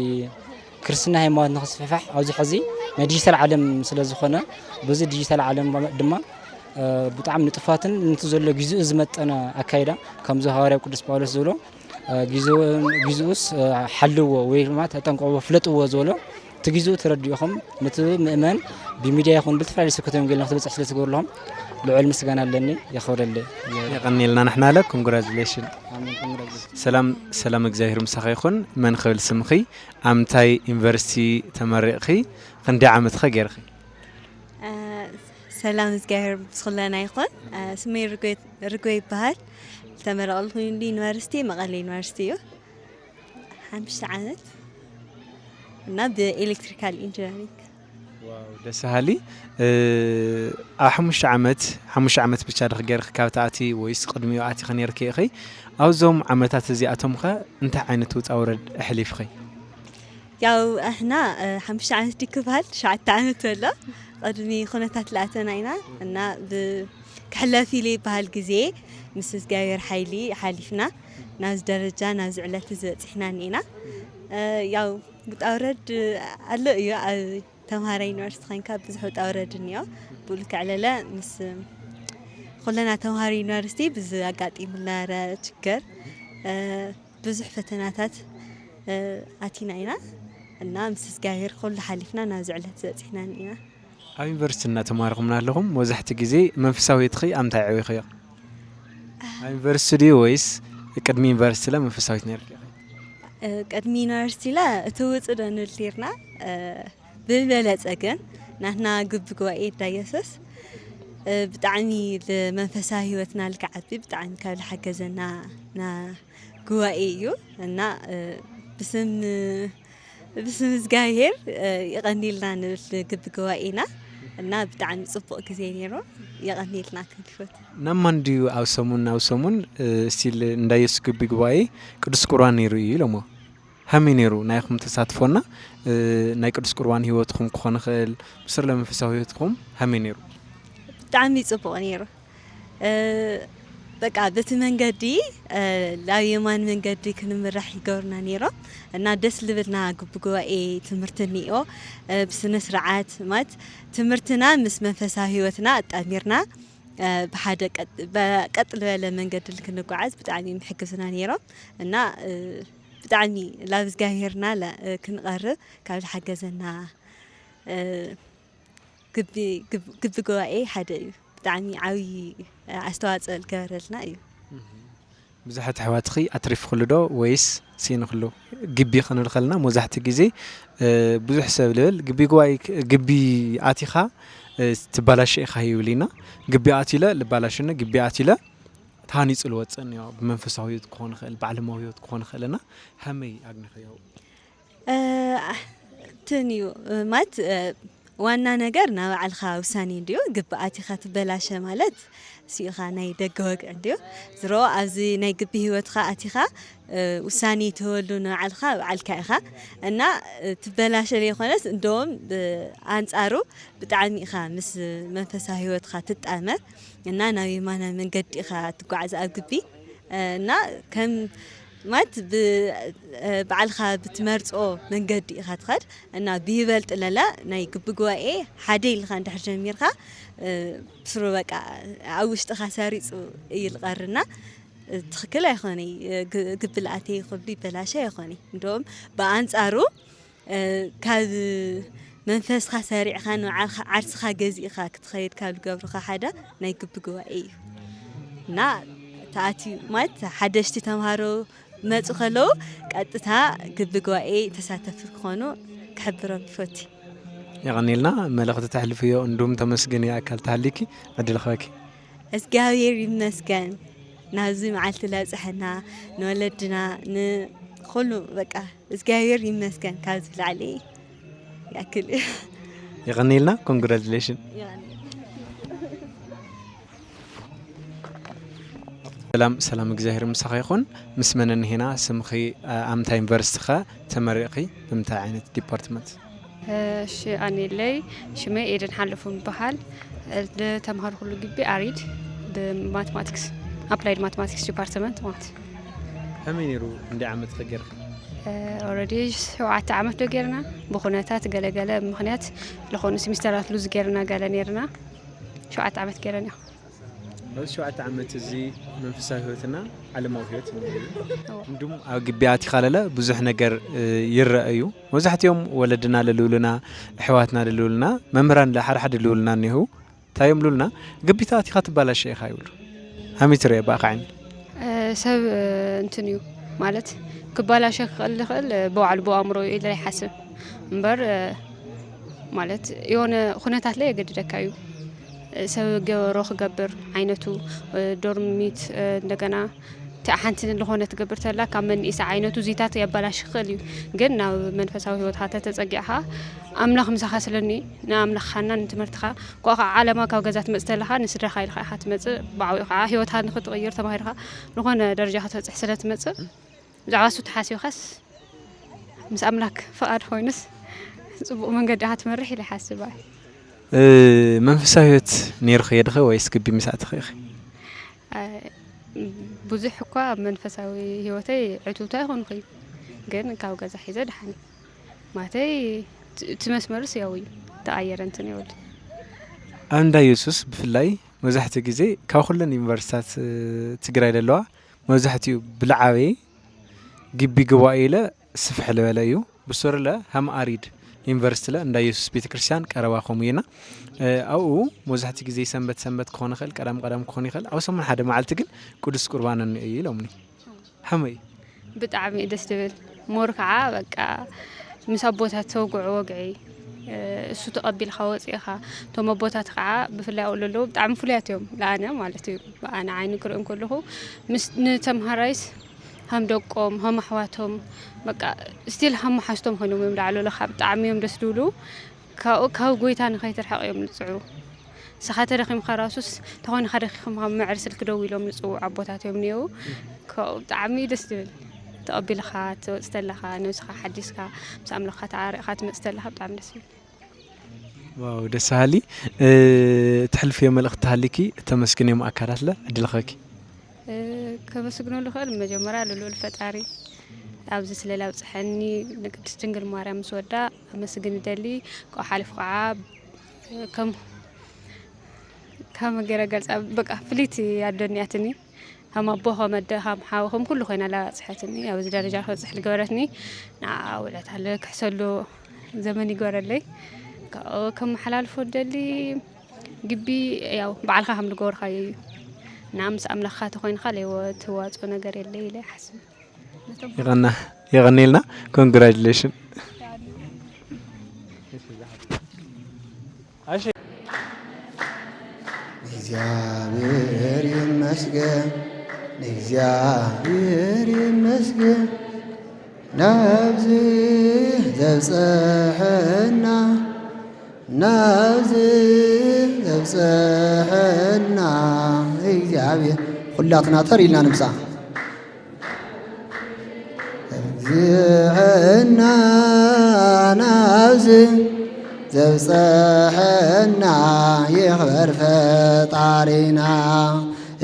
ክርስትና ሃይማኖት ንክስፍሕፋሕ ኣብዚ ሕዚ ናይ ዲጂታል ዓለም ስለ ዝኾነ በዚ ዲጂታል ዓለም ድማ ብጣዕሚ ንጥፋትን ነቲ ዘሎ ግዚኡ ዝመጠነ ኣካይዳ ከምዚ ሃዋርያ ቅዱስ ጳውሎስ ዝብሎ ግዚኡስ ሓልዎ ወይ ድማ ተጠንቀቕዎ ፍለጥዎ ዝብሎ እቲ ግዚኡ ተረዲእኹም ነቲ ምእመን ብሚድያ ይኹን ብዝተፈላለዩ ስብከተ ወንጌል ንክትበፅሕ ስለ ትገብርሎም ልዑል ምስጋና ኣለኒ የኽብረለይ ይቐኒልና ንሕና ለ ኮንግራጁሌሽን ሰላም እግዚአብሔር ምሳኺ ይኹን መን ክብል ስምኺ ኣብ ምንታይ ዩኒቨርሲቲ ተመሪቕኺ ክንደይ ዓመትኸ ጌርኺ ሰላም እግዚአብሔር ምስኹለና ይኹን ስመይ ርግወይ ይበሃል ተመረቕልኩ ዩኒቨርሲቲ መቐለ ዩኒቨርሲቲ እዩ 5 ዓመት እና ብኤሌክትሪካል ኢንጂነሪንግ ዋው ደስ በሃሊ ኣብ 5 ዓመት ብቻ ድኽ ጌርኺ ካብቲ ኣቲ ወይስ ቅድሚኡ ኣቲኸ ነርኪ ኢኺ ኣብዞም ዓመታት እዚኣቶም ኸ እንታይ ዓይነት ውጣ ውረድ ኣሕሊፍኺ ያው ኣሕና 5 ዓመት ድክበሃል 7 ዓመት ወሎ ቅድሚ ኩነታት ለኣተና ኢና እና ክሕለፍ ኢለ ይበሃል ግዜ ምስ እግዚአብሔር ሓይሊ ሓሊፍና ናብዚ ደረጃ ናብዚ ዕለት ዝበፅሕና ኒና ያው ውጣ ውረድ ኣሎ እዩ ኣብ ተምሃራይ ዩኒቨርሲቲ ኮይንካ ብዙሕ ውጣ ውረድ እኒኦ ብልክዕ ለለ ምስ ኩለና ተምሃራይ ዩኒቨርሲቲ ብዝኣጋጢሙ ዝነበረ ችግር ብዙሕ ፈተናታት ኣቲና ኢና እና ምስ እግዚአብሔር ኩሉ ሓሊፍና ናብዚ ዕለት ዝበፅሕና ኒና ኣብ ዩኒቨርሲቲ እናተማሃርኹምና ኣለኹም መብዛሕትኡ ግዜ መንፈሳዊትኺ ኣብ ምንታይ ዕብይኺ ኢኻ ኣብ ዩኒቨርሲቲ ወይስ ቅድሚ ዩኒቨርሲቲ ለ መንፈሳዊት ነርኪ قدمي يونيفرسيتي لا توصل نلتيرنا بالبلد نحنا قب قوائي دايسس بتعني المنفسها هيوتنا الكعبي بتعني كل حاجة زنا نا قوائيو إننا بسم زجاهير يغني لنا نقب قوائينا إننا بتعني صبق كزينيرو يغني لنا كل فوت نمان ديو أو سمون سيل ندايس قب قوائي كدس قرآن يروي لما همي نيرو نايخم تساتفونا ناي كدس قرآن هيوتكم كون خيل بسر لمنفسها هيوتكم همي نيرو بتعني صبق نيرو بقى بس من قدي لا يومان من قدي كنا راح يقورنا نيرو إن دس لبنا قبقوا إيه تمرتنيو بسنة سرعات مات تمرتنا مس منفسها هيوتنا تأميرنا بحاجة بقتل ولا من قد اللي كنا قاعد بتعني محكسنا نيرو إن بتعني لابس جاهرنا لا كنا قرر كل حاجة زنا قبقوا إيه حدا بتعني عوي استواء الكارلنا أيوه بزحت حواتخي أترف خلده ويس سين خلو جبي خنول خلنا مزحت جزي بزح سبلل جبي قواي جبي آتيخا تبلاش خيولينا جبي آتيلا لبلاشنا جبي آتيلا ثاني الوقت إني بمنفسه يتكون خل بعلمه يتكون خلنا همي أجن خياو تنيو مات وانا نجرنا على الخاوساني ديو قبعاتي خات بلاش مالت سيخا ناي دقوق عنديو زرو أزي ناي قبي هو تخاتي خا وساني تولونا على الخا وعلى الكاخا أنا تبلاش لي خلاص دوم بأنصارو بتعني خا مس منفسها هو تخات تتأمر أنا ناوي مانا من قد خا تقعز قبي أنا كم مات بعلخا بتمرصو من قد يخدخد أنا بيبلت لا ناي قبقوا إيه حدي اللي خان تحجم ميرخا بسرو بقى عوش تخساريص يلقرنا تخكل يخوني قبلاتي خبلي بلاش يخوني دوم بأنصارو كاد منفس خساري خانو عرس خا جزء خا كتخيل كابل قبل خا حدا ناي قبقوا إيه نا تأتي مات حدشتي تمهارو ما تخلو قطتا قبقواي تساتف كونو كحبرم فوتي يغني لنا ملغت تحلفيو اندوم تمسجن يا اكل تحليكي ادي لخاكي اسغاوير يمسكن نازم عالت لاصحنا نولدنا نخلو بقى اسغاوير يمسكن كاز علي ياكل يغني لنا كونغراتيليشن سلام እግዚአብሔር ምሳኻ ይኹን ምስ መነን ሄና ስምኺ ኣምታ ዩኒቨርሲቲ ኸ ተመሪቕኺ ብምንታይ ዓይነት ዲፓርትመንት እሺ ኣነ ለይ ሽመይ ኤደን ሓለፉ ይበሃል ተምሃሮ ሁሉ ግቢ ኣሪድ ብማቴማቲክስ ኣፕላይድ ማቴማቲክስ ዲፓርትመንት ማለት ከመይ ነይሩ እንደ ዓመት ከገርኺ ኦሬዲ 7 ዓመት ደገርና ብኹነታት ገለገለ ምኽንያት ለኾኑ ሴሚስተራት ሉዝ ገርና ገለ ነርና 7 ዓመት ገርና بس شو عتعمت زي منفسها هوتنا على ما هوت ندوم أجبياتي خلاله بزح نجر يرأيو وزحت يوم ولدنا للولنا حواتنا للولنا ممران لحر حد للولنا نهو تايم لولنا جبيتاتي خاطب بلا شيء خايول هم يتري باقعين سب انتنيو مالت كبالا شيء خل بوعل بو أمره إلى حسب مبر مالت يون خناتات ليه قد دكايو سو روخ قبر عينتو دورميت دغنا تحنتن لهونه تقبرت لا كمن إيس عينتو زيتات يبلاش خليو قلنا منفساو هيوت حتى تصقعها املاخ مسخاسلني ناملاخ خنا نتمرتخا كو عالما كاو غزات مستلخا نسر خايل خا حتمص باعو هيوت هان خطغير تماهرخا لهونه درجه تصحسلت مص زعاسو تحاسيو خاص مس املاك فقاد خوينس صبو منقد هاتمرح الى حاسباي منفساويت نير خيدخ ويس كبي مسات خيخ بزح كوا منفساوي هيوتي عتوتا يكون خي ግን ካው ገዛ ሒዘ ድሓኒ ማተይ ትመስመርስ ያውይ ተአየረ እንትን ይወል አንዳ ኢየሱስ ብፍላይ መዛሕቲ ግዜ ካብ ኩለን ዩኒቨርሲቲታት ትግራይ ዘለዋ መዛሕቲ ብልዓቤ ግቢ ግዋኢለ ስፍሕ ለበለ እዩ ብሶርለ ሃም አሪድ ዩኒቨርሲቲ ለ እንዳ ኢየሱስ ቤተክርስቲያን ቀረባኹም ይና አው መዛሕቲ ግዜ ሰንበት ኮነ ኸል ቀዳም ኮነ ኸል አው ሰሙን ሓደ መዓልቲ ግን ቅዱስ ቁርባን ኢሎምኒ ሃመይ ብጣዕሚ ደስ ትብል ሞርካዓ በቃ ምስ ኣቦታት ተወግዑ ወግዒ እሱ ተቐቢል ኻወፂኻ ቶም ኣቦታት ከዓ ብፍላይ ኣውለሎ ብጣዕሚ ፍሉያት እዮም ለኣነ ማለት እዩ ኣነ ዓይኒ ክርእን ከለኹ ምስ ንተምሃራይስ ሃም ደቆም ሃም ኣሕዋቶም በቃ ስቲል ሃም ሓስቶም ኮይኖም እዮም ላዕሎ ለኻ ብጣዕሚ እዮም ደስ ዝብሉ ካብ ጎይታ ንኸይትርሕቕ እዮም ዝፅዑ ስኻ ተረኺምካ ራሱስ ተኾይኑ ረኺምካ ምዕር ስልክ ደው ኢሎም ዝፅውዑ ኣቦታት እዮም እኒአው ብጣዕሚ ደስ ዝብል ተቐቢልኻ ትወፅእ ተለኻ ነብስኻ ሓዲስካ ምስ ኣምላኽካ ተዓሪቕካ ትመፅእ ተለኻ ብጣዕሚ ደስ ይብል ዋው ደስ በሃሊ ትሕልፍዮ መልእኽቲ ሃሊኪ ተመስግንዮም ኣካላት ለ ዕድልኸኪ ከመስግነሉ ክእል መጀመርያ ልዑል ፈጣሪ ኣብዚ ስለላ ኣብፅሐኒ ንቅድስት ድንግል ማርያም ምስ ወዳ ኣመስግን ደሊ ካብኡ ሓሊፉ ከዓ ከም ገይረ ገልፃ በቃ ፍሊት ያደንያትኒ هم أبوها مدها محاوهم كله خينا لا صحتني أو زي درجة خذ صح لجورتني نعاولت على كحصل له زمني جور لي كم حلال فود اللي جبي ياو بعلخها هم الجور خاي نعم سأملا خات خوين خالي وتواصل ونجار الليلة حسن يغني لنا congratulation እግዚአብሔር ይመስገን እግዚአብሔር ይመስገን ናብዚ ዘብጽሐና ናብዚ ዘብጽሐና እግዚአብሔር ሁላትና ተሪልና ንምሳ ዘብጽሐና ናብዚ ዘብጽሐና ይኽበር ፈጣሪና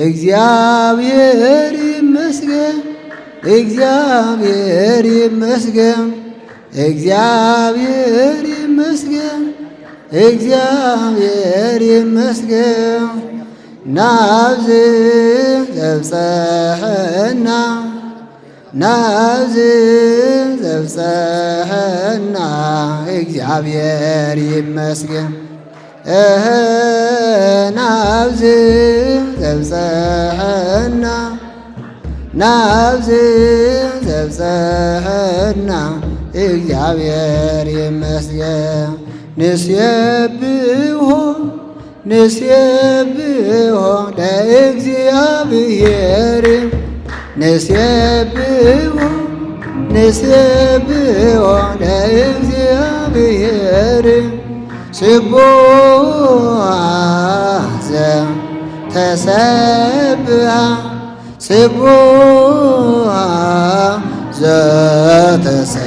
እግዚአብሔር ይመስገን እግዚአብሔር ይመስገን እግዚአብሔር ይመስገን እግዚአብሔር ይመስገን ናብዚ ዘብጽሐና ናብዚ ዘብጽሐና እግዚአብሔር ይመስገን ናብዚ ዘብጽሐና ናብዚ ዘብጽሐና እግዚአብሔር ይመስገን ንስየብሖ ንስየብሖ ለእግዚአብሔር ንስየብሖ ንስየብሖ ለእግዚአብሔር ስቡሕ ዘተሰብሐ ስቡሕ ዘተሰብሐ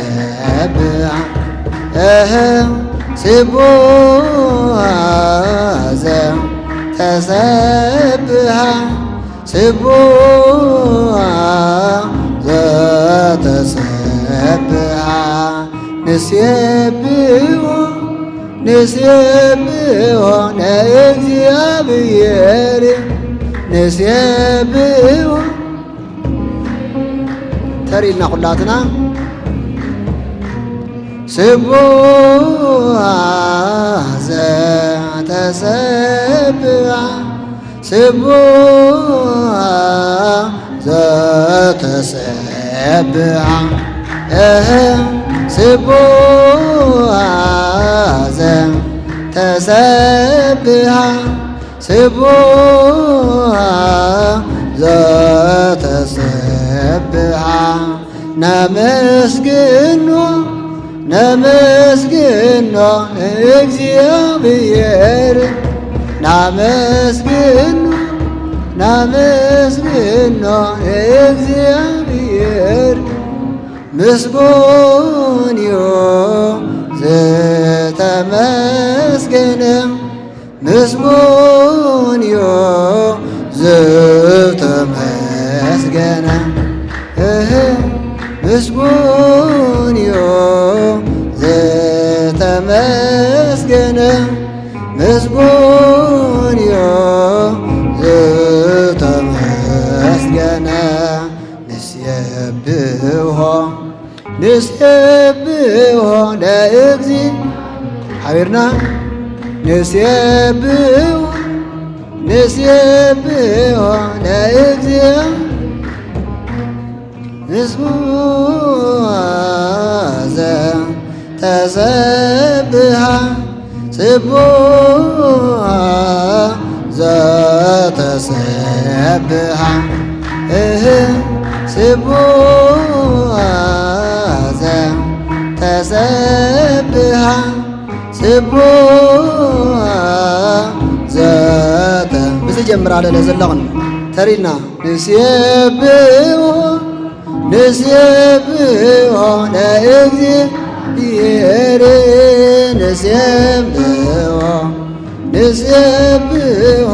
ስቡሕ ዘተሰብሐ ስቡሕ ዘተሰብሐ ንስየብሖ ንስየብሖ ለእግዚአብሔር ንስየብሖ ተሪልና ኩላትና ስቡሕ ዘተሰብሐ ስቡሕ ዘተሰብሐ ስቡሕ ዘተሰብሐ ስቡሕ ዘተሰብሐ ነመስግኖ ነመስግኖ እግዚአብሔር ናመስግኖ ናመስግኖ እግዚአብሔር ምስጉን እዩ ዝተመስገነ ምስጉን እዩ ዝተመስገነ ምስጉን እዩ ዝተመስገነ ምስጉን እዩ ዝተመስገነ ንስየብሖ ንስየብሖ ሓቢርና ንስየብሖ ንስየብሖ ለእግዚአብሔር ምስጉን ተሰብሃ ስቡሃ ዘተሰብሃ ስቡሃ ዘተሰብሃ ስቡሃ ዘተ ብዚ ጀምራለ ለዘለኹን ተሪና ንስየብሖ ንስየብሖ ለእግዚአብሔር ንስየብሖ ንስየብሖ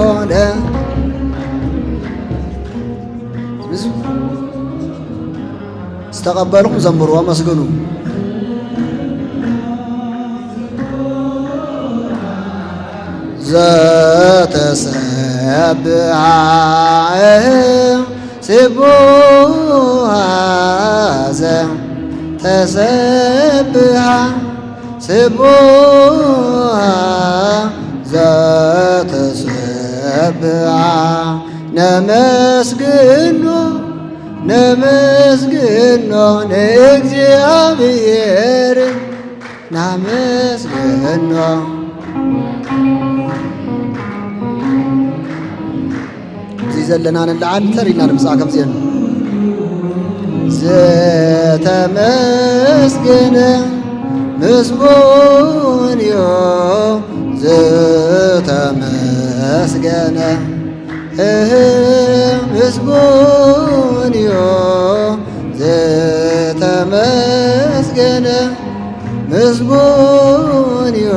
ዝተቐበልኩም ዘምርዎ መስግኑ ዘተሰብሃ ስቡሃ ዘተሰብሃ ስቡሃ ዘተሰብሃ ነመስግኖ ነመስግኖ ንእግዚአብሔር ናመስግኖ እዚ ዘለና ንለዓል ተሪና ንምፅኣ ከምዚአን ዘተመስገነ ምስጉን እዩ ዘተመስገነ ምስጉን እዩ ዘተመስገነ ምስጉን እዩ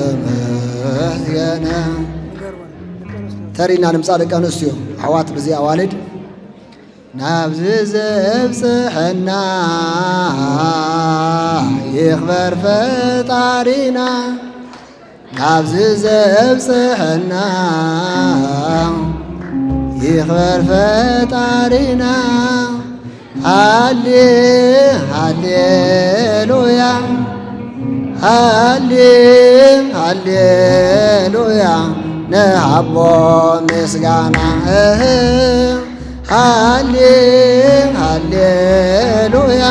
ዘተመስገነ ተሪና ንምፃ ደቂ ኣንስትዮ ኣሕዋት ብዚ ኣዋልድ ናብዚ ዘብፅሐና ይኽበር ፈጣሪና ናብዚ ዘብፅሐና ይኽበር ፈጣሪና ሃሌ ሃሌሉያ ሃሌ ሃሌሉያ ነሃቦ ምስጋና ሃሌ ሃሌሉያ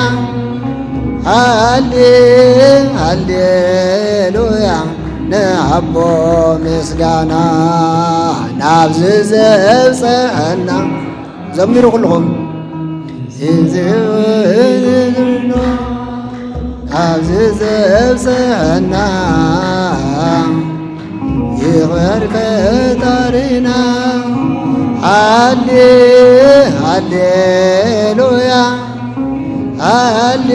ሃሌ ሃሌሉያ ነሃቦ ምስጋና ናብዚ ዘብፅሐና ዘሚሩ ኩልኹም ናብዚ ዘብፅሐና ይኽበር ፈጣሪና ሃሌ ሃሌሉያ ሃሌ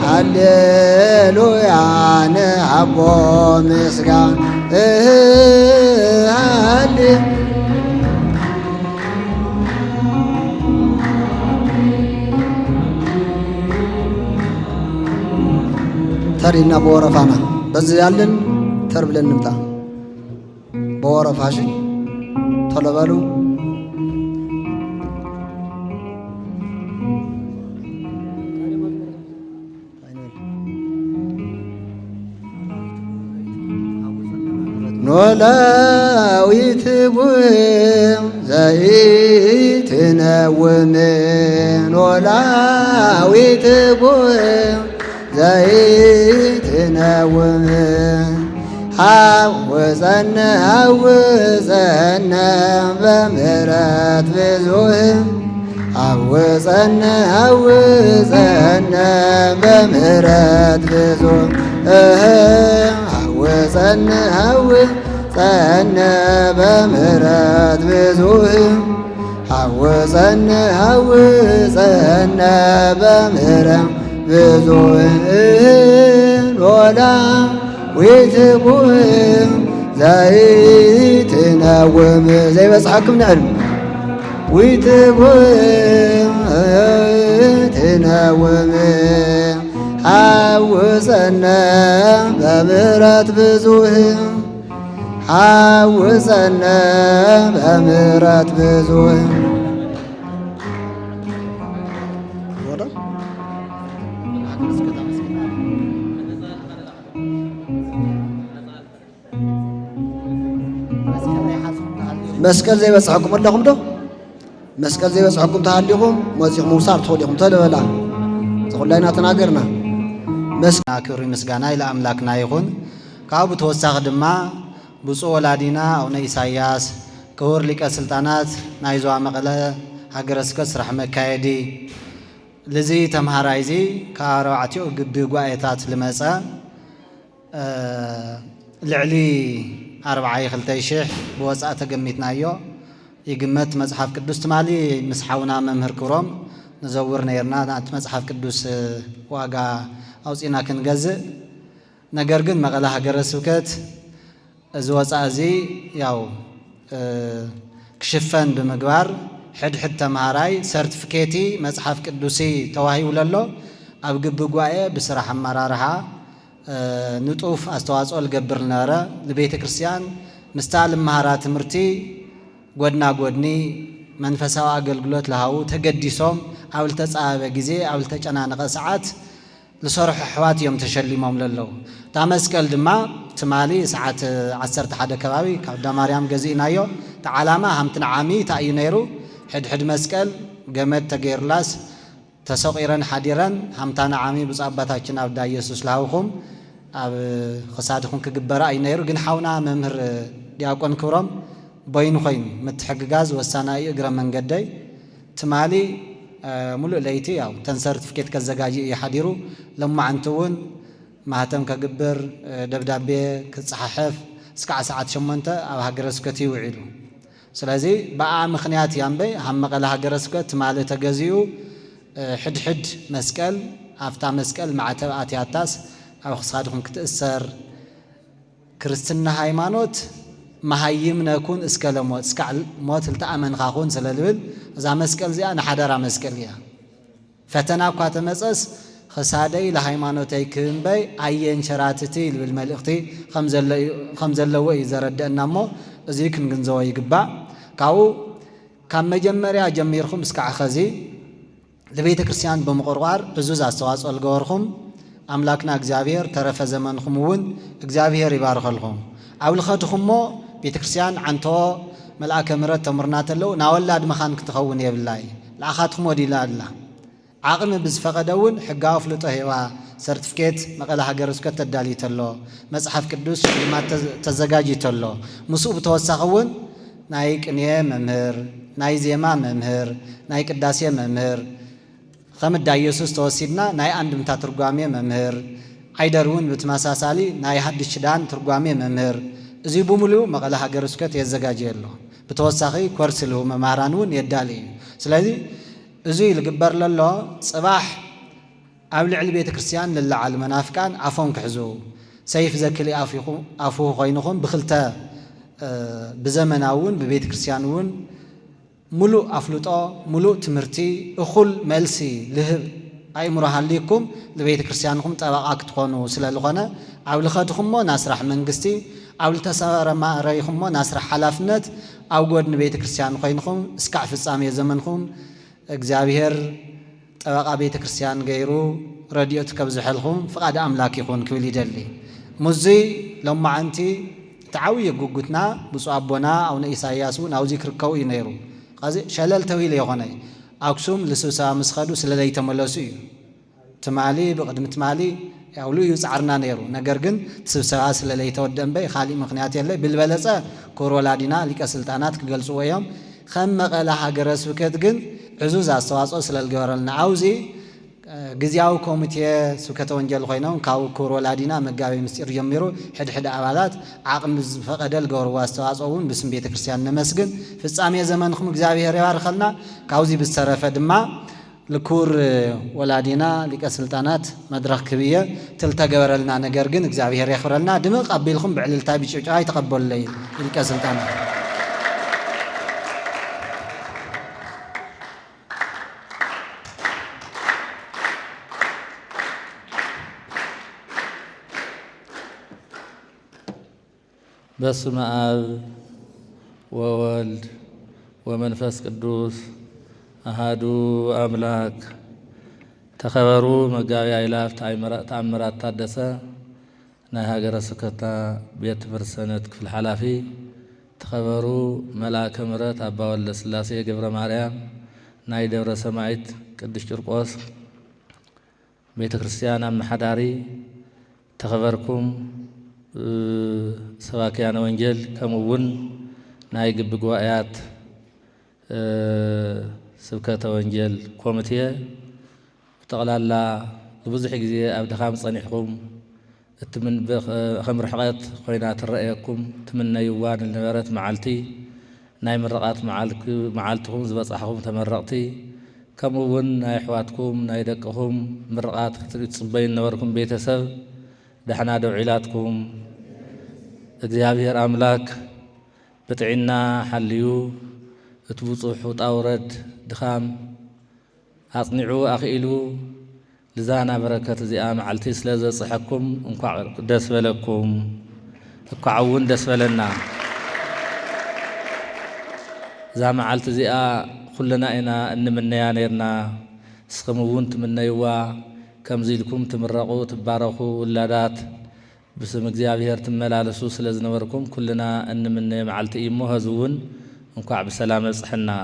ሃሌሉያ ነሃቦ ምስጋና ሃሌ ተሪና በወረፋና በዚህ ያለን ተር ብለን እንምጣ በወረፋሽ ቶሎ በሉ ኖላዊት ጉም ዘይትነውም ኖላዊት ጉም ዘይትነውም ሐውፀነ ሐውፀነ በምሕረት ብዙህ ሐውፀነ ሐውፀነ በምሕረት ብዙህ ሐውፀነ ሐውፀነ በምሕረት ብዙህ ሐውፀነ ሐውፀነ በምሕረት ብዙህ ኖላዊት ጉም ዘይትነውም ዘይበፅሐኩም ንዕልም ዊት ጉም ትነውም ሐውፀነ በምሕረት ብዙህ ሐውፀነ በምሕረት ብዙህ መስቀል ዘይበፅሐኩም ኣለኹም ዶ መስቀል ዘይበፅሐኩም ተሃሊኹም መፂኹም ምውሳድ ትኽእሉ ኢኹም ተለበላ زخلاينا تناقرنا مسنا كبر مسغانا الى املاكنا يكون كابو توساخ دما بصو ولادينا او إساياس كور لك سلطانات نايزوا مقله هاجر اسكت سرح مكايدي لزي تمهارايزي كاروعتيو بغوايتات لمصا لعلي 4 شيح بوصا تقميتنايو يقمت مصحف قدوس تمالي مسحاونا ممهر كروم نزور نيرنا نات مصحف قدوس واغا اوصينا كنغزء ነገር ግን መቀለ ሀገረ ስብከት እዝወፃ እዚ ያው ክሽፈን ብምግባር ሕድሕድ ተማሃራይ ሰርቲፊኬቲ መጽሐፍ ቅዱሲ ተዋሂብለሎ ኣብ ግቢ ጉባኤ ብስራሕ አመራርሓ ንጡፍ አስተዋጽኦ ልገብር ነበረ ለቤተ ክርስቲያን ምስታል መሃራ ትምህርቲ ጎድና ጎድኒ መንፈሳዊ አገልግሎት ለሃው ተገዲሶም ኣብ ልተጻበ ጊዜ ኣብ ልተጨናነቀ ሰዓት لصرح حوات يوم تشليمهم للو تامسكل دما تمالي ساعات 11 كبابي كابدا مريم غزينا يو تعلامه هم تنعامي تاينيرو حد مسكل ገመድ ተገይርላስ ተሰቂረን ሓዲረን ሃምታና ዓሚ ብጻባታችን አብዳ ኢየሱስ ላውኹም ኣብ خሳድኹም ክግበራ አይነይሩ ግን ሓውና መምህር ዲያቆን ክብሮም በይኑ ኮይኑ ምትሕግጋዝ ወሳናይ እግረ መንገደይ ትማሊ ሙሉ ለይቲ ያው ተንሰርቲፊኬት ከዘጋጂ ይሓዲሩ ለማዓንቱን ማህተም ከግብር ደብዳቤ ክጽሐፍ እስከ 18 ኣብ ሀገረ ስብከት ይውዒሉ ስለዚህ በአ ምክንያት ያንበይ ሐመቀለ ሀገረ ስብከት ማለት ተገዚዩ ሕድሕድ መስቀል አፍታ መስቀል ማዕተብ አትያታስ ኣብ خሳድኩም ክትእሰር ክርስትና ሃይማኖት መሃይም ነኩን እስከ ለሞት እስከ ሞት ልተአመን ካኹን ስለልብል እዛ መስቀል ዚያ ንሓደራ መስቀል ያ ፈተና እኳ ተመጸስ خሳደይ ለሃይማኖተይ ክንበይ አየን ሸራትቲ ልብል መልእኽቲ ከምዘለዎ ይዘረደናሞ እዚ ክንግንዘው ይግባእ ካው ካብ መጀመሪያ ጀሚርኩም እስከ አኸዚ ለቤተ ክርስቲያን በመቆርቋር ብዙዝ አስተዋጽኦ ልገበርኩም አምላክና እግዚአብሔር ተረፈ ዘመንኩም ወን እግዚአብሔር ይባርከልኩም አውልኸትኩሞ ቤተ ክርስቲያን አንቶ መልአከ ምሕረት ተምርናተለው ናወላድ መኻን ክትኸውን የብላይ ለአኻትኩም ወዲላ አላ ዓቅም ብዝፈቀደውን ሕጋው ፍልጦ ሄዋ ሰርቲፊኬት መቀለ ሀገረ ስብከት ተዳሊተሎ መጽሐፍ ቅዱስ ሽልማት ተዘጋጅተሎ ሙሱብ ተወሳኸውን ናይ ቅኔ መምህር ናይ ዜማ መምህር ናይ ቅዳሴ መምህር ከምዳ ኢየሱስ ተወሲድና ናይ አንድምታ ትርጓሜ መምህር አይደሩን በተማሳሳሊ ናይ ሐዲስ ኪዳን ትርጓሜ መምህር እዚ በሙሉ መቀለ ሀገረ ስብከት ያዘጋጀሎ በተወሳኺ ኮርስ ለው መማራኑን የዳሊ ስለዚህ እዚ ልግበር ለሎ ጽባህ ኣብ ልዕሊ ቤተ ክርስቲያን ለላዓል መናፍቃን አፎን ክሕዙ ሰይፍ ዘክሊ አፉ ኮይንኩም ብክልተ በዘመናውን በቤተ ክርስቲያኑን ሙሉ አፍልጦ ሙሉ ትምርቲ እኹል መልሲ ልህብ አይምሮ ሃሊኩም ለቤተ ክርስቲያንኩም ጠባቃ ክትኾኑ ስለልኾነ ኣብ ልኸድኹምሞ ናስራሕ መንግስቲ ኣብ ልተሰረ ማረይኹምሞ ናስራሕ ሓላፍነት ኣብ ጎድኒ ቤተ ክርስቲያን ኮይንኩም እስካዕ ፍጻሜ ዘመንኩም እግዚአብሔር ጠባቃ ቤተ ክርስቲያን ገይሩ ረድኤቱ ከብዝሕልኩም ፍቃድ አምላክ ይኹን ክብል ይደሊ ሙዚ ለማዓንቲ ተዓውየ ጉጉትና ብፁዕ አቦና አቡነ ኢሳያስ ናውዚ ክርከው ይነይሩ ቃዚ ሸለል ተዊል የሆነ አክሱም ለስብሰባ መስኸዱ ስለላይ ተመለሱ እዩ ትማሊ በቅድም ትማሊ ያውሉ ይጻርና ነይሩ ነገር ግን ስብሰባ ስለላይ ተወደንበይ ኻሊ ምክንያት የለ ብልበለጸ ኮሮላዲና ሊቀ ስልጣናት ክገልጹ ወዮም ከም መቀለ ሀገረ ስብከት ግን ዕዙዝ አስተዋጽኦ ስለልገበረልና አውዚ ግዚያው ኮሚቴ ስብከተ ወንጀል ኮይኖም ካብ ኮሮላዲና መጋቢ ምስጢር ጀሚሩ ሕድሕድ አባላት ዓቅም ዝፈቀደል ገበርዋ አስተዋጽኦውን ብስም ቤተ ክርስቲያን ነመስግን ፍጻሜ ዘመንኩም እግዚአብሔር ይባርከልና ካውዚ ብስተረፈ ድማ ልኩር ወላዲና ሊቀ ስልጣናት መድረክ ክብየ ትልተገበረልና ነገር ግን እግዚአብሔር ያኽብረልና ድምቅ አቢልኩም ብዕልልታ ቢጭጫ ይተቀበሉልኝ ሊቀ ስልጣናት በስመ አብ ወወልድ ወመንፈስ ቅዱስ አሃዱ አምላክ ተኸበሩ መጋቢ አእላፍ ተአምራት ታደሰ ናይ ሀገረ ስብከት ቤተ ትምህርት ሰንበት ክፍል ኃላፊ ተኸበሩ መልአከ ምሕረት አባ ወልደ ስላሴ ገብረ ማርያም ናይ ደብረ ሰማዕት ቅዱስ ቂርቆስ ቤተ ክርስቲያን አመሓዳሪ ተኸበርኩም ሰባክያነ ወንጌል ከምኡውን ናይ ግቢ ጉባኤያት ስብከተ ወንጌል ኮሚቴ ጠቕላላ ብዙሕ ግዜ ኣብ ድኻም ጸኒሕኩም እትምን ከም ርሕቐት ኮይና ትረአየኩም ትምነይዋ ንነበረት መዓልቲ ናይ ምርቓት መዓልትኩም ዝበጻሕኩም ተመረቕቲ ከምኡውን ናይ ኣሕዋትኩም ናይ ደቅኹም ምርቓት ክትጽበዩ ነበርኩም ቤተሰብ ደሕና ደው ዒላትኩም እግዚአብሔር አምላክ በጥዕና ሓልዩ እትብፁሕ ውጣ ውረድ ድኻም ኣጽኒዑ ኣኽኢሉ لزانا بركة زيام علتي سلازة صحكم انقع دس بلكم اقعون دس بلنا زام علت زيا كلنا انا ان من نيانيرنا سخمون تمنيوا كم زيلكم تمرقوا تباركوا ولادات بسم እግዚአብሔር تملالسو ስለዝነበርኩም كلنا ان من معلت ايمو هزون انقع بسلام صحنا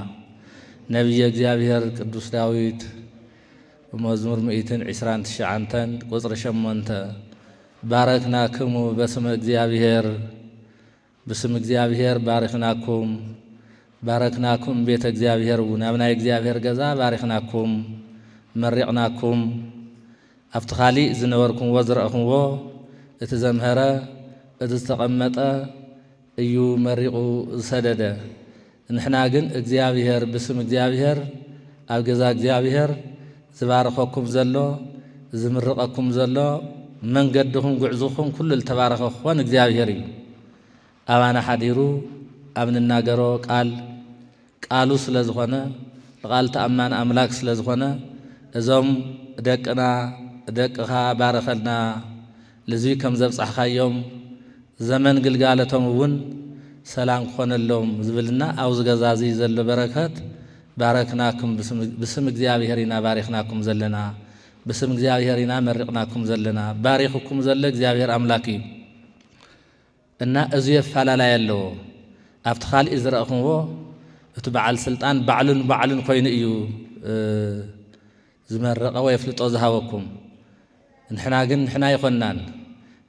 نبي እግዚአብሔር ቅዱስ ዳዊት ومزمور 129 قصر شمونت باركناكم باسم እግዚአብሔር باركناكم بيت እግዚአብሔር ونابنا እግዚአብሔር ገዛ باركناكم مرقناكم افتخالي زنوركم وزرأكم اتزمهر اتستقمت ايو مرقو سدد نحنا ግን እግዚአብሔር باسم እግዚአብሔር ኣብ ገዛ እግዚአብሔር زبارخكم زلو زمرقكم زلو من قدهم قعزوكم كل التبارخ اخوان እግዚአብሔር እዩ አባና ሓዲሩ ኣብን እናገሮ ቃሉ ስለዝኾነ ቃል ተአማን አምላክ ስለዝኾነ እዞም ደቅኻ ባረኸልና ለዚ ከም ዘብጻሕኻዮም ዘመን ግልጋለቶም እውን ሰላም ኮነሎም ዝብልና ኣብ ዝገዛዚ ዘሎ በረከት باركناكم باسم እግዚአብሔርና باركناكم زلنا باسم እግዚአብሔርና مرقناكم زلنا بارككم زل እግዚአብሔር አምላክ እዩ እና እዚ ይፋላላ ያለው አፍትኻል እዝራእኹምዎ እቲ በዓል ስልጣን በዓልን ኮይኑ እዩ ዝመረቀ ወይ ፍልጦ ዝሃበኩም ንሕና ይኾናን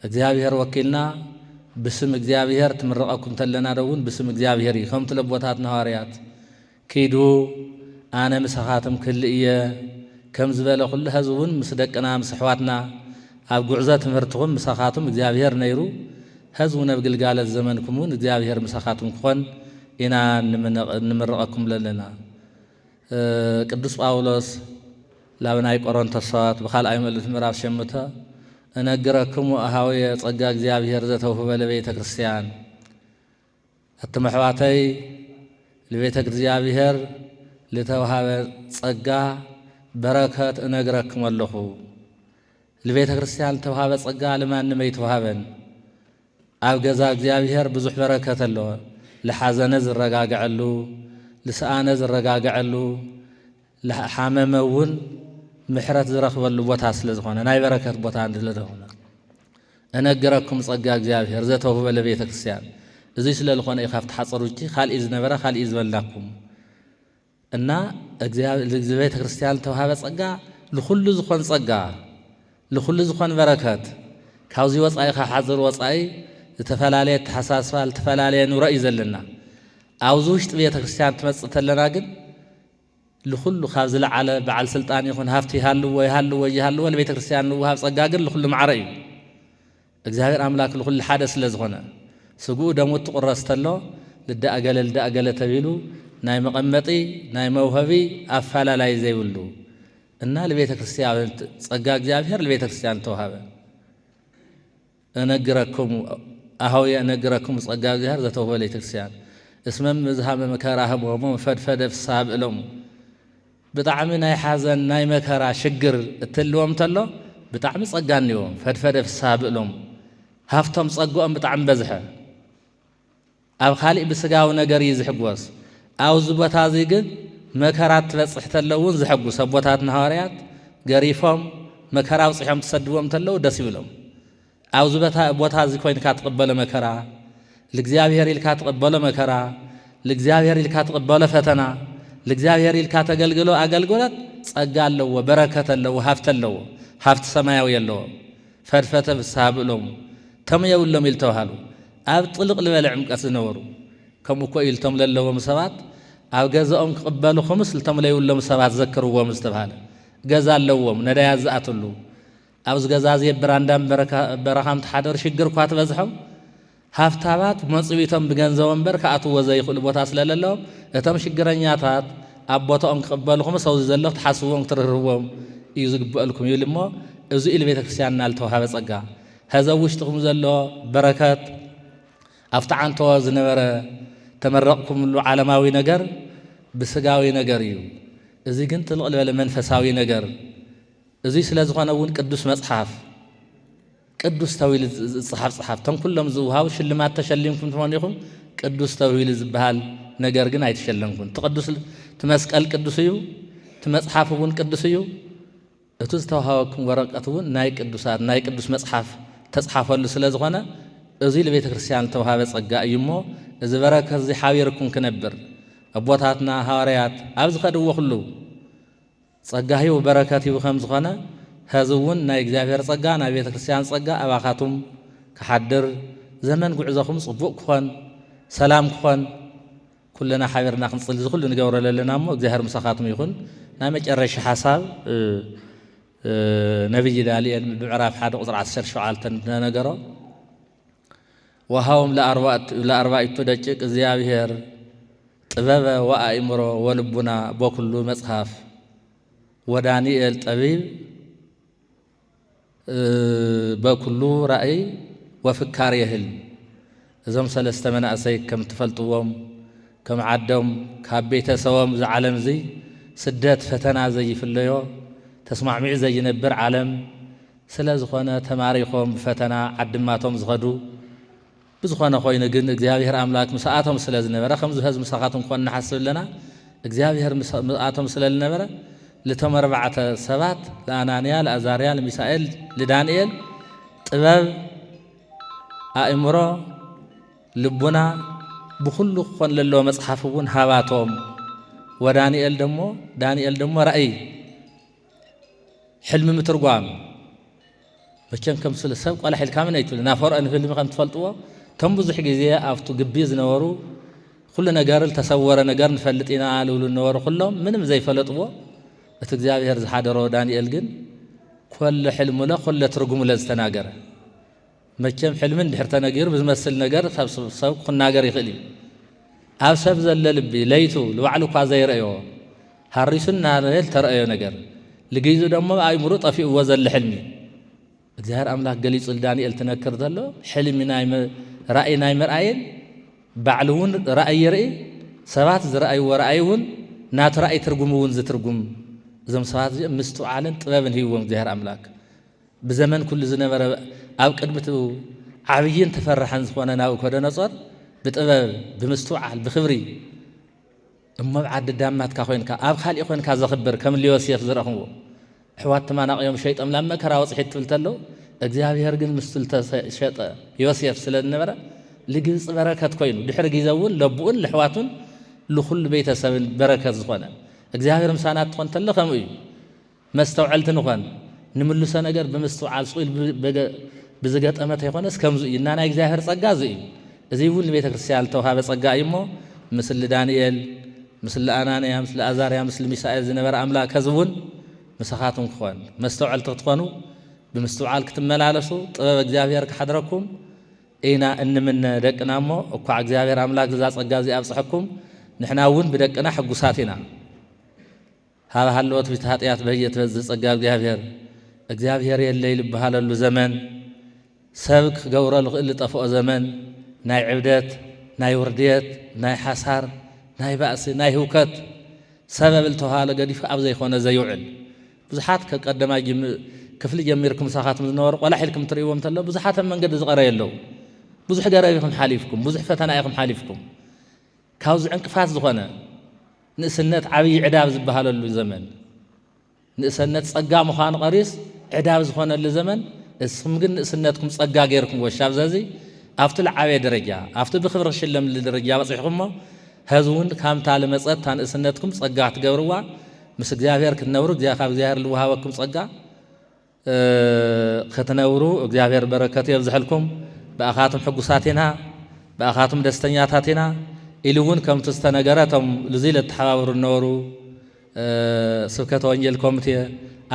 እግዚአብሔር ወኪልና باسم እግዚአብሔር ትምረቀኩም ተለና ደውን باسم እግዚአብሔር ከም ተለቦታት ነዋርያት كيدو أنا مسخاتم كل إيه كم زبالة كلها زون مسدقنا مسحواتنا أب جعزات مرتهم مسخاتم እግዚአብሔር نيرو هزونا بقل قال الزمن كمون እግዚአብሔር مسخاتم كون إنا نمرقكم لنا قدوس باولوس لابناي ቆሮንቶሳት بخال أيملت ምዕራፍ ሸምተ أنقركم أهاوية ጸጋ እግዚአብሔር ዘተውህበ ለቤተ ክርስቲያን أتمحواتي لبيت እግዚአብሔር لتوهاب ጸጋ بركات أنقركم الله لبيت ክርስቲያን توهاب ጸጋ لمن يتوهابن أو جزاء እግዚአብሔር ብዙሕ بركات الله لحزن زرقاقعلو لسآن زرقاقعلو لحاممون محرت زرخبلو بوتا ስለዝኾነ ናይ بركات بوتا እንደለሆነ أنقركم ጸጋ እግዚአብሔር ዘተውህበ ለቤተ ክርስቲያን እዚህ ስለልኾነ ይኻፍት ሓጸሩጂ ካልእ ዝነበረ ካልእ ዝበላኩም እና እግዚአብሔር ቤተ ክርስቲያን ተዋሃበ ጸጋ ለኹሉ ዝኾን ጸጋ ለኹሉ ዝኾን በረከት ካብዚ ወጻኢ ሓዘር ወጻኢ ዝተፈላለየ ተሓሳስባ ዝተፈላለየ ኑረኢ ዘለና ኣብዚ ውሽጢ ቤተ ክርስቲያን ትመጽእ ተለና ግን ለኹሉ ካብ ዝለዓለ በዓል ስልጣን ይኹን ሃፍቲ ይሃልዎ ለቤተ ክርስቲያን ንውሃብ ጸጋ ግን ለኹሉ ማዕረ እዩ እግዚአብሔር አምላክ ለኹሉ ሓደ ስለዝኾነ سجود دموت قرستلو لدأ أجل تبيلو ناي مقمتي ناي موهبي أفعل لا يزيولو إنها لبيت كريستيان صجاج جابير لبيت كريستيان توهابا أنقركم أهوي أنقركم صجاج جابير ذاتوه لبيت كريستيان اسمه مذهب مكاره وهم فد في الصاب لهم بطعم ناي حزن ناي مكاره شجر التلوم تلو بطعم صجان يوم فد في الصاب لهم هفتم صجوا بطعم بزحه أو خالق بسجاو نجار يزحقوس أو زبط هذه جد مكرات تبصح تلون زحقوس سبوتات نهاريات جريفهم مكراو صحهم تصدقوا متلو دسيبلهم أو زبط هذه كوين كاتقبل مكرا لجزاوير الكاتقبل مكرا لجزاوير الكاتقبل فتنا لجزاوير الكاتقلقلو أقلقلت أقال له وبركة له وهفت له ሃፍቲ ሰማያዊ የለዎም ፈድፈተ ፍስሓ ብሎም ተመየብሎም ይልተባሃሉ ኣብ ጥልቕ ዝበለ ዕምቀት ዝነበሩ ከምኡ እኮ ኢልቶም ለለዎም ሰባት ኣብ ገዛኦም ክቕበሉ ኹምስ ዝተመለዩሎም ሰባት ዘክርዎም ዝተባሃለ ገዛ ኣለዎም ነዳያት ዝኣትሉ ኣብዚ ገዛ ዘየብራንዳን በረኻም ተሓደር ሽግር እኳ ትበዝሖም ሃፍታባት መፅቢቶም ብገንዘቦም እምበር ከኣትዎ ዘይኽእሉ ቦታ ስለለለዎም እቶም ሽግረኛታት ኣብ ቦታኦም ክቕበልኹም ሰውዚ ዘለኹ ትሓስብዎም ክትርህርዎም እዩ ዝግበአልኩም ይብል እሞ እዚ ኢሉ ቤተ ክርስቲያንና ዝተዋሃበ ጸጋ هذا وشتكم زلوا بركات أفتعن تواز نبرة تمرقكم له عالماوي نجار بسجاوي نجاريو إذا كنت الغلبة منفساوي نجار إذا سلازقنا ون قدوس مصحف قدوس تويل صحف تم كلهم زوها وش اللي ما تشلمكم ثمانيكم قدوس تويل زبهال نجار جنا يتشلمكم تقدس تمسك القدوسيو تمسحف ون قدوسيو أتوزتوهاكم ورقتون نايك قدوسات نايك قدوس مصحف تصحف له سلازقنا إذا لبيت كريستيان توهاب صقا يمو إذا بركة زي حاويركم كنبر أبواتنا هاريات أبز قدو كله صقا هي وبركاتي وخمس غنا هذون نايك زافير صقا نا بيت كريستيان صقا أواخاتهم كحدر زمن قعزكم صبوك خان سلام خان كلنا حاويرنا نصلي كلنا نجور لنا مو زهر مسخاتهم يكون نامج الرش حساب نبي دالي بعراف حدا قصر 10 شعالتن نغرو وهاهم لأربعة تدجك زيابير طبب وأئمرو ولبنا بكل مصحف ودانيال طبيب بكل رأي وفكار يهل زم سلسته من أسي كم تفلطوهم كم عدهم كبيت سوام زعلم زي سدات فتنا زي في الليو تسمع معي زي نبر عالم سلازخونه تماريخهم بفتنا عدماتهم زغدو بزخونه خوينا جن እግዚአብሔር አምላክ مساعتهم ስለዝነበረ ከምዚ ህዝብ مساقاتهم ኮን نحسب لنا እግዚአብሔር مساعتهم ስለዝነበረ ለተመርባዕተ ሰባት ለአናንያ ለአዛርያ ለሚሳኤል ለዳንኤል ጥበብ አእምሮ ልቡና بكل خون لله مصحفون هواتهم ودانيال دمو رأي حلم مترقام بچن كم سلسب قال حل كامل يتول نافر ان فيلم كان تفلطوا تنبز حجزيه افتو غبيز نورو كل نجار تصور نجار نفلطينا علول نور كلهم منم زي فلطوا اتغزابير زحادرو دانيال جن كل حلم له كل ترجم له استناجر مچم حلم دحرت نجير بزمسل نجار سب كناجر يخلي أبسب زللبي ليتو لوعلو كازير أيوه هاريسنا نيل ترأيو نجار لجيزو دمو أيمرو طفي وزل حلمي እግዚአብሔር አምላክ ገሊጽ ዳንኤል ተነከር ዘሎ حلمي نايم رأي نايم رأيين بعلون رأي رأي سبات زرأي ورأيون نات رأي ترجمون زترجم زم سبات مستوعلن طبابن هيوم እግዚአብሔር አምላክ بزمن كل زنبر أو قدمته عبيين تفرحن زخونا ناو كودنصر بطباب بمستوعل بخبري اما بعد دامات كاخوين كا اب خالي خوين كا زخبر كم اللي يوسف زرخو حوات ما ناقيم شيطان لما كرا وصحيت تلتلو እግዚአብሔር ግን ምስትል ተሸጠ ዮሴፍ ስለነበረ ለግብጽ በረከት ኮይኑ ድሕር ጊዜውን ለቡን ለሕዋቱን ለኩል ቤተሰብ በረከት ዝኾነ እግዚአብሔር ምሳናት ተንተለ ከም እዩ መስተውዓልት ንኾን ንምልሰ ነገር በመስተውዓል ጾል بزغطمت يخونس كمزو ينانا እግዚአብሔር ጸጋ ዘይ እዚህ ሁሉ ቤተ ክርስቲያን ተዋሃበ ጸጋ ይሞ ምስል ዳንኤል ምስል አናንያ ምስል አዛርያ ምስል ሚሳኤል ዝነበረ አምላክ ህዝቡን مسخاتهم كون مستوعل تتقنوا بمستوعل كتملالسوا طبب እግዚአብሔር كحضركم اينا ان من دقنا مو اكو እግዚአብሔር አምላክ ዛ ጸጋ ዘይ አብጽሐኩም نحنا ون بدقنا حقوساتنا هذا حلوت بتحطيات በየት በዝ ጸጋ እግዚአብሔር የለይ ልባሃለሉ ዘመን سبك جورا لطفاء زمان ناي عبدات ناي ورديات ناي حسار ناي بأس ناي هوكات سبب التهالة قد يفعل زي خونا زي يعل بزحات كقدم كفل جميركم ساخات من النور ولا حلكم تريوم تلو بزحات من قد زغرا يلو بزح قرايكم حاليفكم بزح فتنايكم حاليفكم كاوز عنك فاز زخونا نسنت عبي عداب زبهالو زمان نسنت صقا مخان قريس عداب زخونا لزمن اسم ግን ስነትኩም ጸጋ ገርኩም ወሻብ ዘዚ አፍቱ ለዓበ ደረጃ አፍቱ በክብር ሽለም ለደረጃ በጽሕኩም ህዝቡን ካምታ ለመጸት ታን እስነትኩም ጸጋ ትገብርዋ ምስ እግዚአብሔር ክነብሩ እግዚአብሔር ልውሃበኩም ጸጋ ከተነብሩ እግዚአብሔር በረከት ይብዛልኩም በአኻቱም ሕጉሳቴና በአኻቱም ደስተኛታቴና ኢሉውን ከም ተስተነገረቶም ለዚህ ለተሓባበሩ ነበሩ ስብከተ ወንጌል ኮሚቴ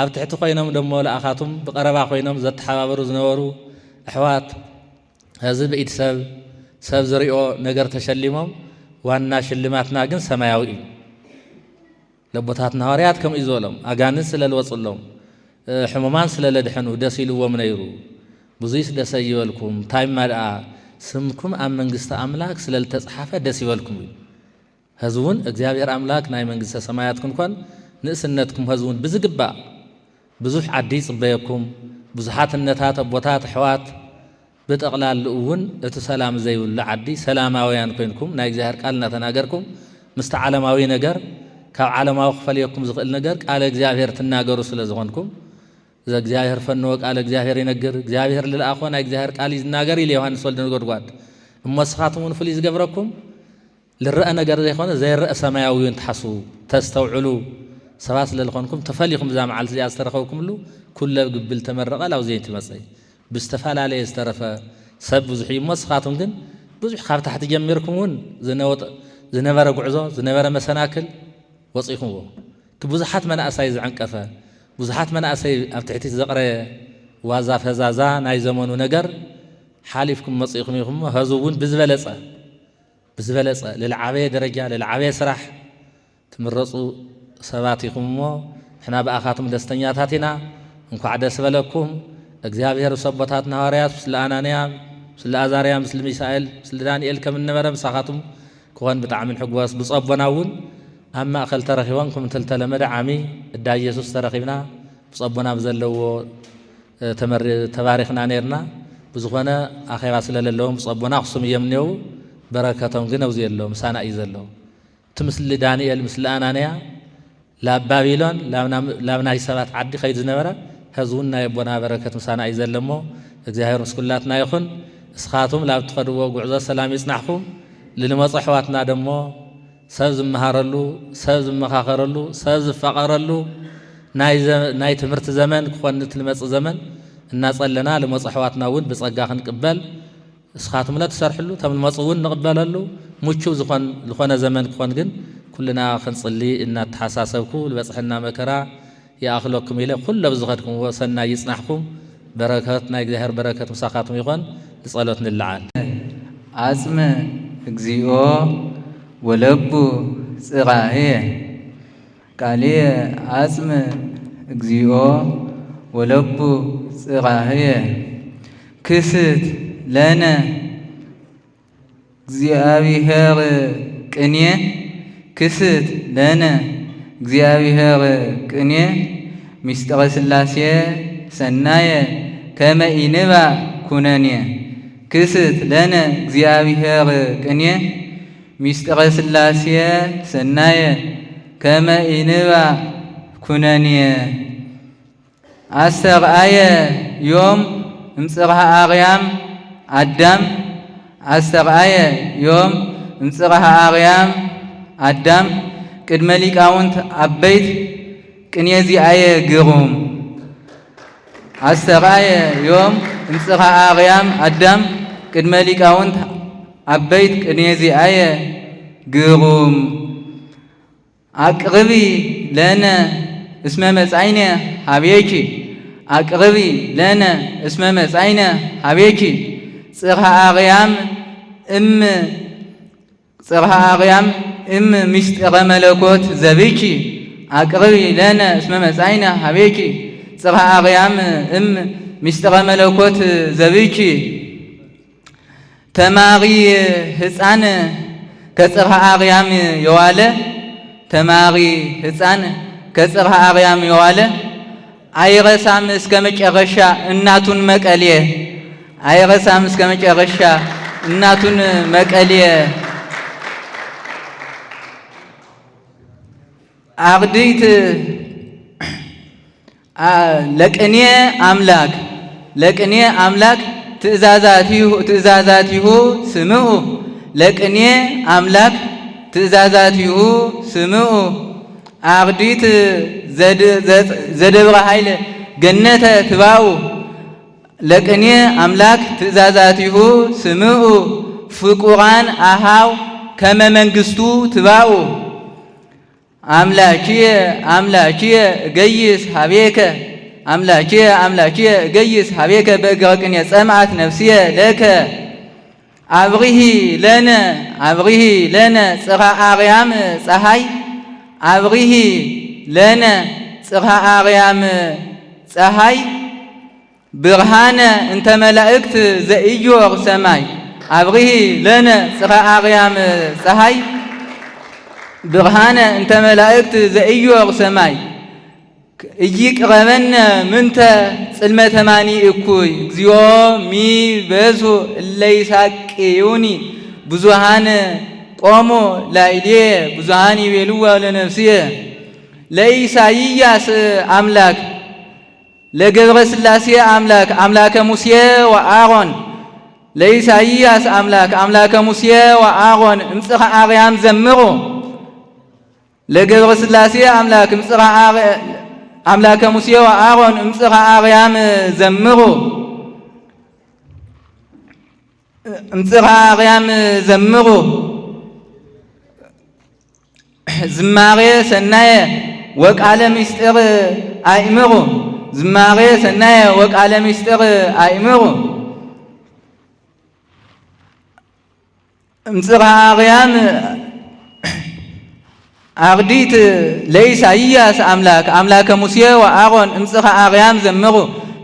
ኣብ ትሕቲ ኮይኖም ደሞ ለአኻቱም በቀረባ ኮይኖም ዘተሓባበሩ ዝነበሩ ኣሕዋት ህዝብ ኢድ ሰብ ዝሪኦ ነገር ተሸሊሞም ዋና ሽልማትና ግን ሰማያዊ እዩ ለቦታትና ሐዋርያት ከም ይዞሎም አጋንንት ስለልወጽሎም ሕሙማን ስለለድሕኑ ደስ ይልዎም ነይሩ ብዙይስ ደስ ይበልኩም ታይማድአ ስምኩም ኣብ መንግስተ አምላክ ስለልተጻሐፈ ደስ ይበልኩም ህዝቡን እግዚአብሔር አምላክ ናይ መንግስተ ሰማያት ክንኮን ንእስነትኩም ህዝቡን ብዝግባ ብዙሕ ዓዲ ጽበየኩም ብዙሓትነታት ኣቦታት ኣሕዋት ብጠቕላልኡውን እቲ ሰላም ዘይብሉ ዓዲ ሰላማውያን ኮይንኩም ናይ እግዚአብሔር ቃል እናተናገርኩም ምስተ ዓለማዊ ነገር ካብ ዓለማዊ ክፈልየኩም ዝኽእል ነገር ቃል እግዚአብሔር ትናገሩ ስለ ዝኾንኩም እግዚአብሔር ፈንዎ ቃል እግዚአብሔር ይነግር እግዚአብሔር ልልአኾ ናይ እግዚአብሔር ቃል ይናገር ኢለ ዮሐንስ ወልደ ነጎድጓድ እሞስኻትምን ፍሉይ ዝገብረኩም ልረአ ነገር ዘይኾነ ዘይረአ ሰማያዊውን ትሓስቡ ተስተውዕሉ ሰባት ስለልኾንኩም ተፈልይኹም እዛ መዓልቲ እዚኣ ዝተረኸብኩምሉ ኩለ ግብል ተመረቐ ላው ዘይንቲ መፅይ ብዝተፈላለየ ዝተረፈ ሰብ ብዙሕ እዩ እሞስኻትም ግን ብዙሕ ካብ ታሕቲ ጀሚርኩም እውን ዝነበረ ጉዕዞ ዝነበረ መሰናክል ወፂኹምዎ ብዙሓት መናእሳይ ዝዓንቀፈ ብዙሓት መናእሰይ ኣብ ትሕቲ ዘቕረ ዋዛ ፈዛዛ ናይ ዘመኑ ነገር ሓሊፍኩም መፅኢኹም ኢኹም ህዝቡን ብዝበለፀ ልልዓበየ ደረጃ ልልዓበየ ስራሕ ትምረፁ ሰባት ኢኹም እሞ ንሕና ብኣኻትም ደስተኛታት ኢና እንኳዕ ደስ በለኩም እግዚአብሔር ሰቦታትና ሐዋርያት ምስለ አናንያ ምስለ አዛርያ ምስለ ሚሳኤል ምስለ ዳንኤል ከም ነበረ ምሳኻቱም ክኾን ብጣዕሚ ሕጉስ ብጸቦና እውን ኣብ ማእኸል ተረኺቦም ከም ተለመደ ዓሚ እዳ ኢየሱስ ተረኺብና ብጸቦና ብዘለዎ ተባሪኽና ነርና ብዝኾነ ኣኼባ ስለለለዎም ብጸቦና ኣኽሱም እዮም እኒአው በረከቶም ግን ኣብዙ የለዎ ምሳና እዩ ዘለዎ እቲ ምስሊ ዳንኤል ምስለ አናንያ ላብ ባቢሎን ላብ ናይ ሰባት ዓዲ ኸይድ ዝነበረ ህዝቡን ናይ ኣቦና በረከት ምሳና እዩ ዘለሞ እግዚአብሔር ምስኩላትና ይኹን እስኻቱም ላብ ትኸድዎ ጉዕዞ ሰላም ይጽናሕኩም ልንመፁ ኣሕዋትና ደሞ ሰብ ዝመሃረሉ ሰብ ዝመኻኸረሉ ሰብ ዝፋቐረሉ ናይ ትምህርቲ ዘመን ክኾን ትልመፅእ ዘመን እናጸለና ልመፁ ኣሕዋትና እውን ብጸጋ ክንቅበል እስኻቱም ለትሰርሕሉ ተም ልመፁ እውን ንቕበለሉ ምቹው ዝኾነ ዘመን ክኾን ግን ኩልና ክንጽሊ እናተሓሳሰብኩ ልበጽሕና መከራ يأخلكم إلى كل بزغتكم وسنا يصنعكم بركاتنا እግዚአብሔር በረከት ምሳኻቱም ይኾን ለጸሎት ንልዓል አጽመ እግዚኦ ወለቡ ጽራሄ ቃሌ አጽመ እግዚኦ ወለቡ ጽራሄ ክስት ለነ እግዚአብሔር ቅኔ ክስት ለነ እግዚአብሔር ቅኔ ሚስጥረ ሥላሴ ሰናየ ከመ ኢንባ ኩነኔ ክስት ለነ እግዚአብሔር ቅኔ ሚስጥረ ሥላሴ ሰናየ ከመ ኢንባ ኩነኔ አስተርአየ ዮም እምጽርሐ አርያም አዳም አስተርአየ ዮም እምጽርሐ አርያም አዳም ቅድመ ሊቃውንት አበይት ቅኔ ዚአየ ግሩም አስተርአየ ዮም እምጽርሐ አርያም አዳም ቅድመ ሊቃውንት አበይት ቅኔ ዚአየ ግሩም አቅርቢ ለነ እስመ መጻይነ ሀቤኪ አቅርቢ ለነ እስመ መጻይነ ሀቤኪ ጽርሐ አርያም ምስጢረ መለኮት ዘብኪ አቅርቢ ለነ እስመ መጻይነ ሀቤኪ ጽርሐ አርያም ምስጢረ መለኮት ዘብኪ ተማሪ ሕፃን ከጽርሐ አርያም የዋለ ተማሪ ሕፃን ከጽርሐ አርያም የዋለ አይረሳም እስከ መጨረሻ እናቱን መቀሌ አይረሳም እስከ መጨረሻ እናቱን መቀሌ አርድእት ለቅኔ አምላክ ትእዛዛቲሁ ስምዑ ለቅኔ አምላክ ትእዛዛቲሁ ስምዑ አርድእት ዘደብረ ኃይል ገነተ ትባኡ ለቅኔ አምላክ ትእዛዛቲሁ ስምዑ ፍቁራን አሃው ከመ መንግስቱ ትባኡ አምላኪየ አምላኪየ እገይስ ሀቤከ አምላኪየ አምላኪየ እገይስ ሀቤከ በእግረ ቅኔ ጸምዓት ነፍስየ ለከ አብሪሂ ለነ ጽርሐ አርያም ፀሐይ አብሪሂ ለነ ጽርሐ አርያም ፀሐይ ብርሃነ እንተ መላእክት ዘኢዮር ሰማይ አብሪሂ ለነ ጽርሐ አርያም ፀሐይ ብርሃነ እንተ መላእክት ዘኢዮር ሰማይ ኢይቅረበነ ምንተ ጽልመተ ማኒ እኩይ እግዚኦ ሚበዙ እለ ይሳቅዩኒ ብዙሃን ቆሞ ላዕሌየ ብዙሃን ይቤልዋ ለነፍስየ ለኢሳይያስ አምላክ ለገብረ ሥላሴ አምላክ አምላከ ሙሴ ወአሮን ለኢሳይያስ አምላክ አምላከ ሙሴ ወአሮን እምጽርሐ አርያም ዘምሩ ለገብረ ሥላሴ አምላክ አምላከ ሙሴ ወአሮን እምጽርሐ አርያም ዘምሩ እምጽርሐ አርያም ዘምሩ ዝማሬ ሰናየ ወቃለ ምስጢር አእምሩ ዝማሬ ሰናየ ወቃለ ምስጢር አእምሩ እምጽርሐ አርያም አርዲት ለኢሳይያስ አምላክ አምላከ ሙሴ ወአሮን እምጽርሐ አርያም ዘምሩ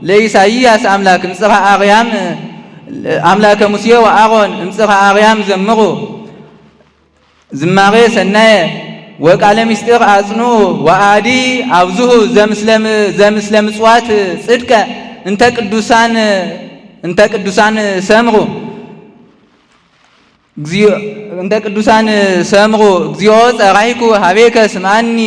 ለኢሳይያስ አምላክ እምጽርሐ አርያም አምላከ ሙሴ ወአሮን እምጽርሐ አርያም ዘምሩ ዝማሬ ሰናየ ወቃለ ምስጢር አጽኑ ወአዲ አብዙሁ ዘምስለ ምጽዋት ጽድቀ እንተ ቅዱሳን ሰምሩ እንተ ቅዱሳን ሰምሩ እግዚኦ ጸራይኩ ሀቤከ ስምዓኒ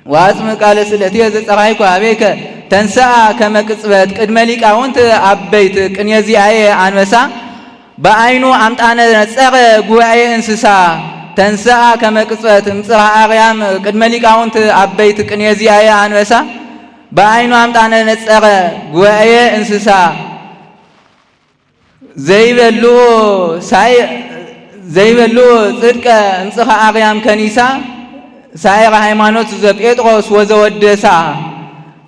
ወአጽም ቃለ ስእለትየ ዘጸራይኩ ሀቤከ ተንሥአ ከመ ቅጽበት ቅድመ ሊቃውንት አበይት ቅኔ ዚአየ አንበሳ በአይኑ አምጣነ ነጸረ ጉባኤ እንስሳ ተንሥአ ከመ ቅጽበት እምጽርሐ አርያም ቅድመ ሊቃውንት አበይት ቅኔ ዚአየ አንበሳ በአይኑ አምጣነ ነጸረ ጉባኤ እንስሳ ዘይበሉ ጽድቀ እምጽርሐ አርያም ከኒሳ ሳይረ ሃይማኖት ዘጴጥሮስ ወዘወደሳ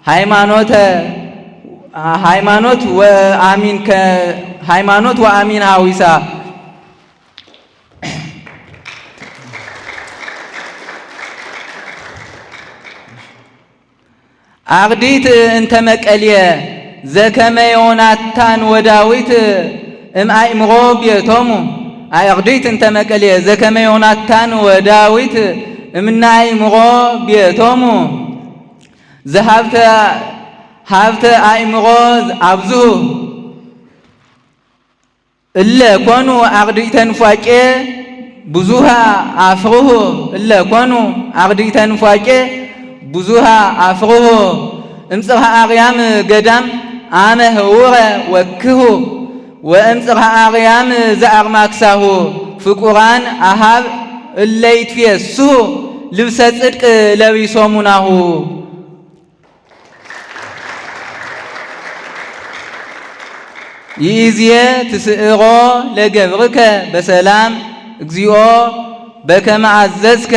ሃይማኖት ወአሚን ሐዊሳ አርዲት እንተ መቀልየ ዘከመ ዮናታን ወዳዊት እምአእምሮ ቤቶሙ አርዲት እንተ መቀልየ ዘከመ ዮናታን ወዳዊት እምናእምሮ ቤቶሙ ዘሀብተ አእምሮ አብዝሁ እለ ኮኑ አርዲተ ንፏቄ ብዙሃ አፍርሁ እለ ኮኑ አርዲተ ንፏቄ ብዙሃ አፍርሁ እምጽርሐ አርያም ገዳም አመ ህውረ ወክሁ ወእምጽርሐ አርያም ዘአርማክሳሁ ፍቁራን አሃብ እለ ይትፌስሑ ልብሰ ጽድቅ ለቢሶሙናሁ ይእዝየ ትስዕሮ ለገብርከ በሰላም እግዚኦ በከመ አዘዝከ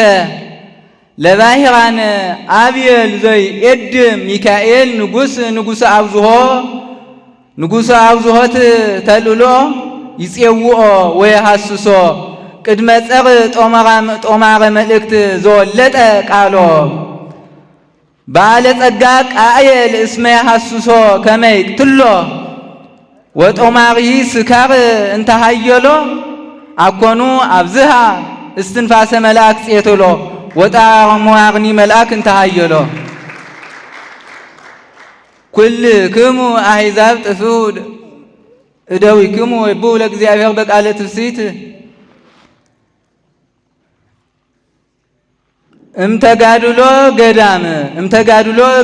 ለባሕራን አብየል ዘይኤድም ሚካኤል ንጉሠ አብዝሆት ተልሎ ይጼውኦ ወየሐስሶ ቅድመ ጸር ጦማረ መልእክት ዘወለጠ ቃሎ ባለ ጸጋ ቃየል እስመ የሐስሶ ከመ ይቅትሎ ወጦማሪሂ ስካር እንተሃየሎ አኮኑ አብዝሃ እስትንፋሰ መልአክ ጼትሎ ወጣሞአርኒ መልአክ እንተሃየሎ ኩልክሙ አሕዛብ ጥፍኡ እደዊክሙ ወይብኡ ለእግዚአብሔር በቃለ ትፍሥሕት እምተጋድሎ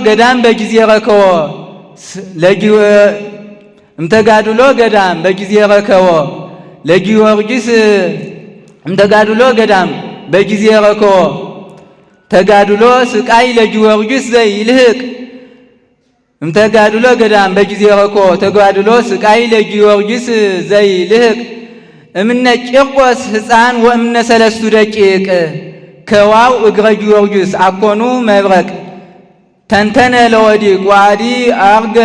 ገዳም በጊዜ ረከቦ እምተጋድሎ ገዳም በጊዜ ረከቦ ለጊዮርጊስ እምተጋድሎ ገዳም በጊዜ ረከቦ ተጋድሎ ስቃይ ለጊዮርጊስ ዘይልህቅ እምተጋድሎ ገዳም በጊዜ ረኮ ተጋድሎ ስቃይ ለጊዮርጊስ ዘይልህቅ እምነ ቂርቆስ ሕፃን ወእምነ ሰለስቱ ደቂቅ ከዋው እግረ ጊዮርጊስ አኮኑ መብረቅ ተንተነ ለወዲቅ ዋዲ አርገ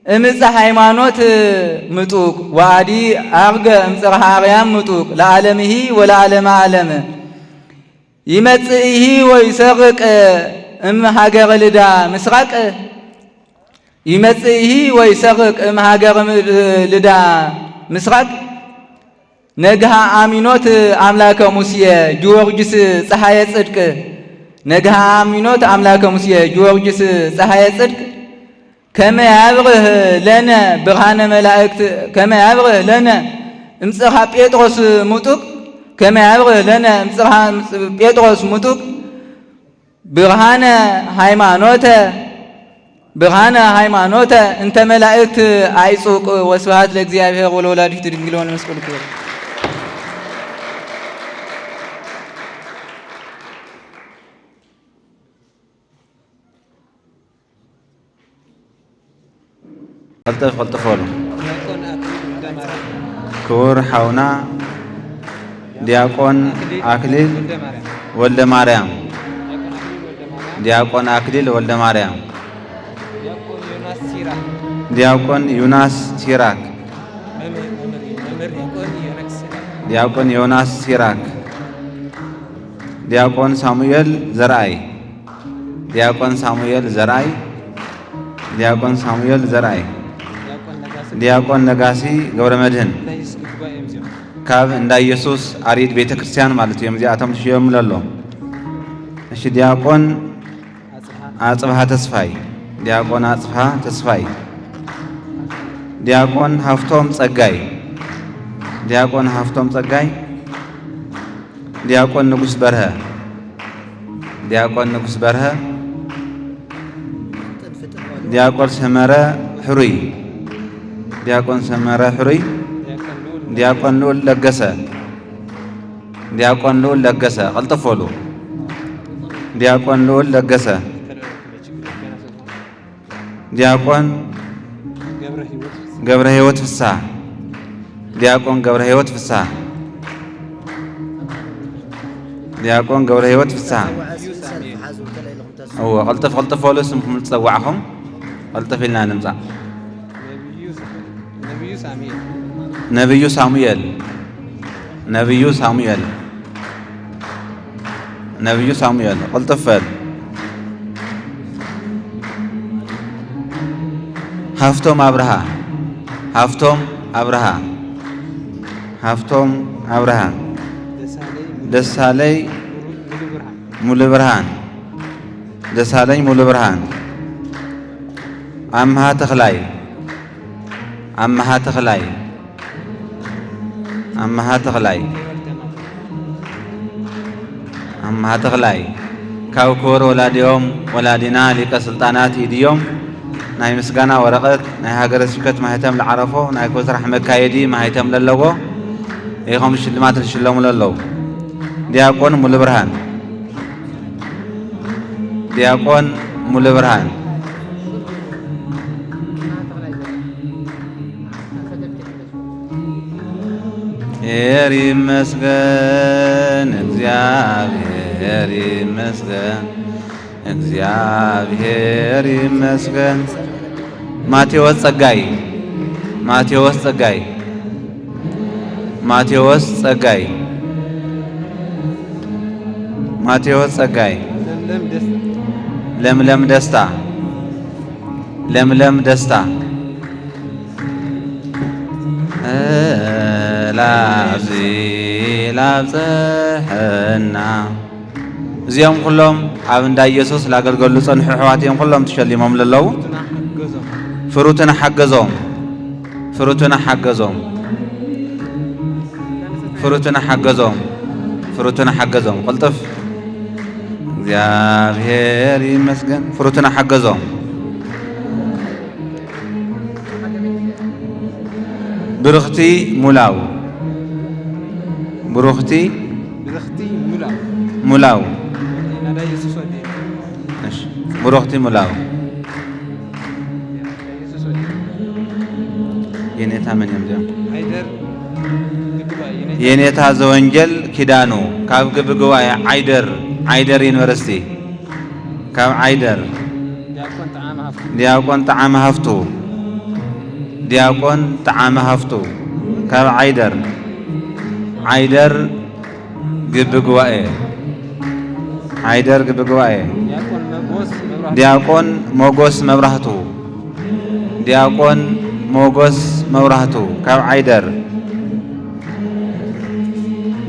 እምፀ ሃይማኖት ምጡቅ ዋዲ አርገ እምጽርሐ አርያም ምጡቅ ለዓለምሂ ወለዓለመ ዓለም ይመጽእሂ ወይሰርቅ እም ሀገረ ልዳ ምስራቅ ይመጽእሂ ወይሰርቅ እም ሀገረ ልዳ ምስራቅ ነግሃ አሚኖት አምላከ ሙስየ ጊዮርጊስ ፀሐየ ጽድቅ ነግሃ አሚኖት አምላከ ሙስየ ጊዮርጊስ ፀሐየ ጽድቅ ከመ ያብርህ ለነ ብርሃነ መላእክት ከመ ያብርህ ለነ እምጽርሐ ጴጥሮስ ምጡቅ ከመ ያብርህ ለነ እምጽርሐ ጴጥሮስ ምጡቅ ብርሃነ ሃይማኖተ እንተ መላእክት አይጹቅ ወስብሐት ለእግዚአብሔር ወለወላዲቱ ድንግል ወለመስቀሉ ክቡር። قلطف ولو كور حونا دياقون أكليل ولد مريم دياقون أكليل ولد مريم دياقون يوناس سيراك دياقون يوناس سيراك دياقون سامويل زرعي دياقون سامويل زرعي دياقون سامويل زرعي ዲያቆን ነጋሲ ገብረ መድህን ካብ እንዳ ኢየሱስ አሪድ ቤተ ክርስቲያን ማለት እዮም እዚኣቶም ተሽዮም ለሎ። እሺ ዲያቆን አጽብሃ ተስፋይ ዲያቆን አጽብሃ ተስፋይ ዲያቆን ሀፍቶም ጸጋይ ዲያቆን ሀፍቶም ጸጋይ ዲያቆን ንጉስ በርሀ ዲያቆን ንጉስ በርሀ ዲያቆን ሰመረ ሕሩይ ዲያቆን ሰመረ ሕሩይ ዲያቆን ልዑል ለገሰ ዲያቆን ልዑል ለገሰ ቀልጥፎሉ ዲያቆን ልዑል ለገሰ ዲያቆን ገብረ ሕይወት ፍስሐ ዲያቆን ገብረ ሕይወት ፍስሐ ዲያቆን ገብረ ሕይወት ፍስሐ هو قلطفሉ ስምኩም ዝፀዋዕኹም قلطፍ ኢልና ንምፃእ ነብዩ ሳሙኤል ነብዩ ሳሙኤል ነብዩ ሳሙኤል قلطفል ሀፍቶም አብርሃ ሀፍቶም አብርሃ ሀፍቶም አብርሃ ደሳለይ ሙሉ ብርሃን ደሳለኝ ሙሉ ብርሃን አምሃ ተኽላይ አምሃ ተኽላይ አምሃ ተኽላይ አምሃ ተኽላይ ካብ ክቡር ወላዲኦም ወላዲና ሊቀ ስልጣናት ኢድዮም ናይ ምስጋና ወረቐት ናይ ሃገረ ስብከት ማህተም ዝዓረፎ ናይ ኮስራሕ መካየዲ ማህተም ለለዎ ኢኹም ሽልማት ዝሽለሙ ለለዉ ዲያቆን ሙሉ ብርሃን ዲያቆን ሙሉ ብርሃን ይመስገን እግዚአብሔር ይመስገን እግዚአብሔር ይመስገን። ማቴዎስ ጸጋይ ማቴዎስ ጸጋይ ማቴዎስ ጸጋይ ማቴዎስ ጸጋይ ለምለም ደስታ ለምለም ደስታ ላብዚ ላብፅሕና እዚኦም ኩሎም ኣብ እንዳ ኢየሱስ ላገልገሉ ፀንሑ ኣሕዋት እዮም ኩሎም ተሸሊሞም ለለዉ ፍሩትን ሓገዞም ፍሩትን ሓገዞም ፍሩትን ሓገዞም ፍሩትን ሓገዞም ቅልጥፍ እግዚአብሔር ይመስገን ፍሩትን ሓገዞም ብርኽቲ ሙላው ብሩኽቲ ሙላው ብሩኽቲ ሙላው የኔታ ምን ይምዲያ የኔታ ዘወንጀል ኪዳኑ ካብ ግብግባኤ ዓይደር ዩኒቨርሲቲ ካብ ዓይደር ዲያቆን ጣዓመ ሃፍቱ ካብ ዓይደር ግብግባኤ ዲያቆን ሞጎስ መብራህቱ ካብ ዓይደር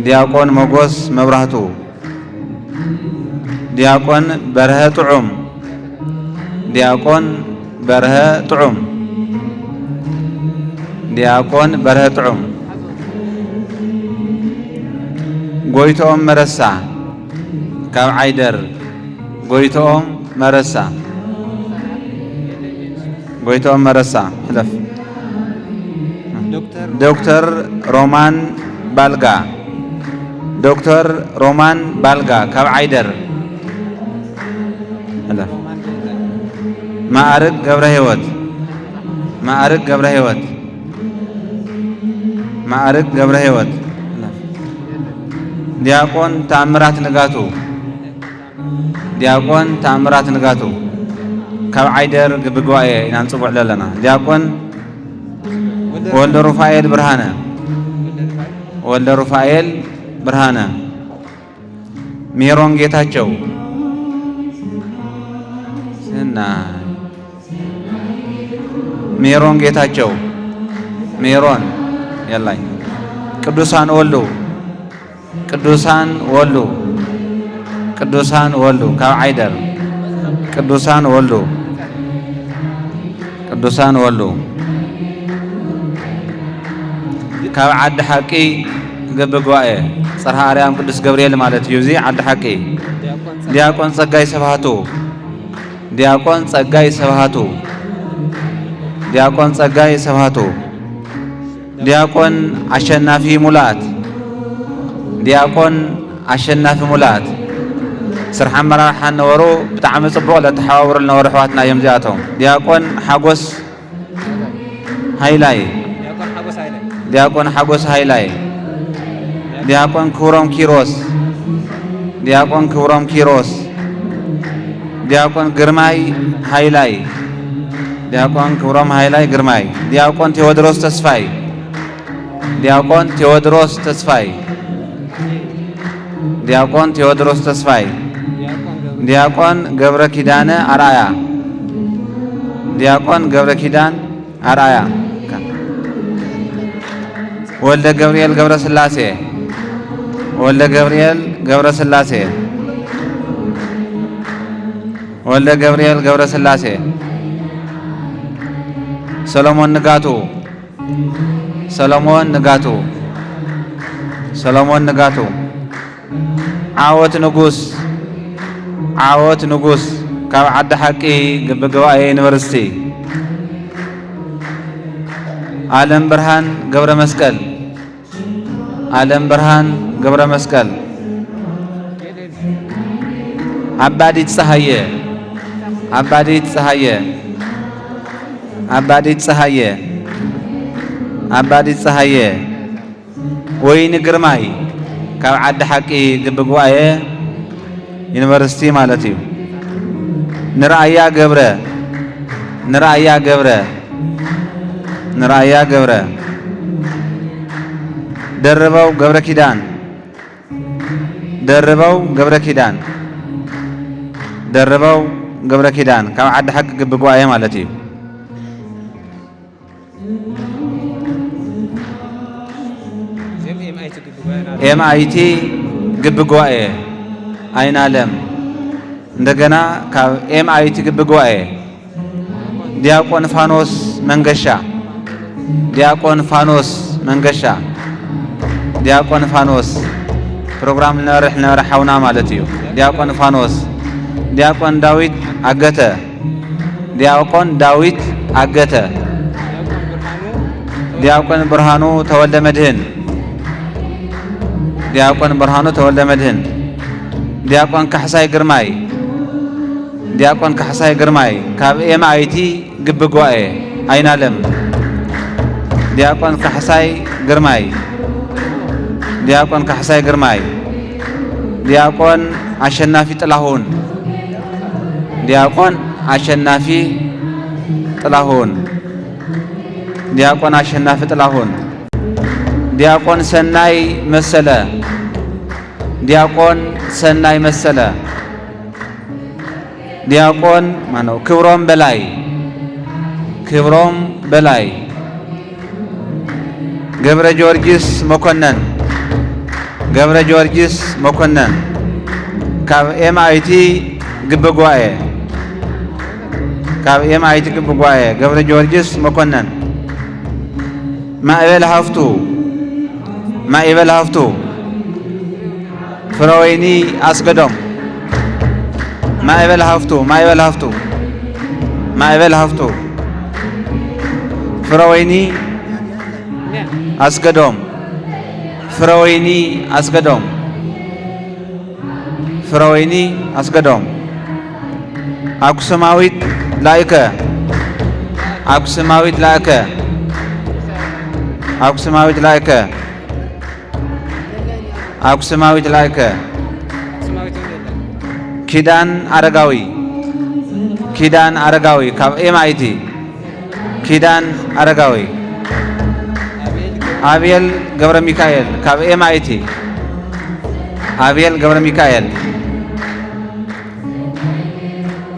ዲያቆን ሞጎስ መብራህቱ ዲያቆን በርሀ ጥዑም ጎይቶኦም መረሳ ካብ ዓይደር ጎይቶኦም መረሳ ሕለፍ ዶክተር ሮማን ባልጋ ካብ ዓይደር ሕለፍ ማዕርግ ገብረ ሕይወት ዲያቆን ተአምራት ንጋቱ ካብ ዓይደር ግብግባኤ ኢና ንጽውዕ ዘለና ዲያቆን ወልደ ሩፋኤል ብርሃነ ሜሮን ጌታቸው ሜሮን የላይ ቅዱሳን ወሉ ካብ ዓይደር ቅዱሳን ወሉ ካብ ዓዲ ሓቂ ግብግባኤ ጽርሐ አርያም ቅዱስ ገብርኤል ማለት እዩ። እዚ ዓዲ ሓቂ ዲያቆን ጸጋይ ሰብሃቱ ዲያቆን አሸናፊ ሙላት ስራሕ አመራርሓ ነበሩ ብጣዕሚ ጽቡቕ ለተሓዋውሩ ዝነበሩ ኣሕዋትና እዮም እዚኣቶም። ዲያቆን ሓጎስ ሃይላይ ዲያቆን ክብሮም ኪሮስ ዲያቆን ግርማይ ሃይላይ ዲያቆን ቴዎድሮስ ተስፋይ ዲያቆን ገብረ ኪዳን አርአያ ወልደ ገብርኤል ገብረ ስላሴ ሰሎሞን ንጋቱ ዓወት ንጉስ ካብ ዓዲ ሓቂ ግብግባኤ ዩኒቨርሲቲ ዓለም ብርሃን ገብረ መስቀል አባዲት ፀሃየ ወይኒ ግርማይ ካብ ዓዲ ሓቂ ግብግባኤ ዩኒቨርሲቲ ማለት እዩ። ንራእያ ገብረ ደርበው ገብረ ኪዳን ካብ ዓዲ ሓቂ ግብግባኤ ማለት እዩ። ኤምአይቲ ግብግባኤ አይናለም እንደገና ካብ ኤምአይቲ ግብግባኤ ዲያቆን ፋኖስ ፕሮግራም ልነርሕ ሓውና ማለት እዩ። ዲያቆን ዳዊት አገተ ዲያቆን ብርሃኑ ተወልደ መድህን ዲያቆን ካሕሳይ ግርማይ ካብ ኤምአይቲ ግብግባኤ አይናለም ዲያቆን ካሕሳይ ግርማይ ዲያቆን ካሕሳይ ግርማይ ዲያቆን አሸናፊ ጥላሁን ዲያቆን አሸናፊ ጥላሁን ዲያቆን አሸናፊ ጥላሁን ዲያቆን ሰናይ መሰለ ዲያቆን ሰናይ መሰለ ዲያቆን ማነው ክብሮም በላይ ክብሮም በላይ ገብረ ጊዮርጊስ መኮነን ገብረ ጊዮርጊስ መኮነን ካብ ኤምአይቲ ግብጓኤ ካብ ኤምአይቲ ግብጓኤ ገብረ ጊዮርጊስ መኮነን ማእበል ሃፍቱ ማእበል ሃፍቱ ፍረወይኒ አስገዶም ማእበል ሃፍቱ ማእበል ሃፍቱ ማእበል ሃፍቱ ፍረወይኒ አስገዶም ፍረወይኒ አስገዶም ፍረወይኒ አስገዶም አኩስማዊት ላይከ አኩስማዊት ላይከ አኩስማዊት ላይከ አኩስማዊት ላይከ ኪዳን አረጋዊ ኪዳን አረጋዊ ካብ ኤምአይቲ ኪዳን አረጋዊ አብየል ገብረ ሚካኤል ካብ ኤምአይቲ አብየል ገብረ ሚካኤል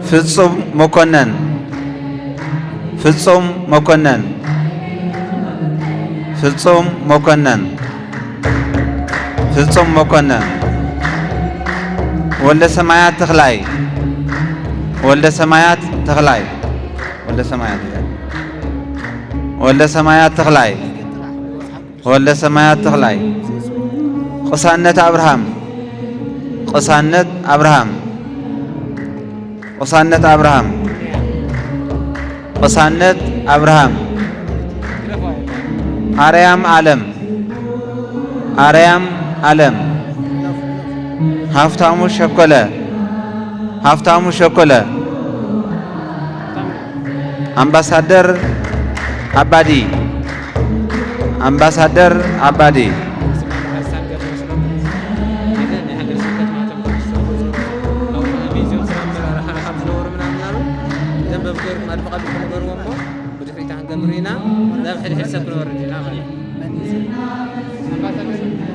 ፍጹም መኮነን ፍጹም መኮነን ፍጹም መኮነን ፍጹም መኮነን ወልደ ሰማያት ተክላይ ወልደ ሰማያት ተክላይ ወልደ ሰማያት ወልደ ሰማያት ተክላይ ወልደ ሰማያት ተክላይ ቅሳነት አብርሃም ቅሳነት አብርሃም ቅሳነት አብርሃም ቅሳነት አብርሃም አርያም ዓለም አርያም ዓለም ሀፍታሙ ሸኮለ ሀፍታሙ ሸኮለ አምባሳደር አባዲ አምባሳደር አባዲ ዛብ ሕድ ሕድ ሰብ ክንወርድ ኢና ማለት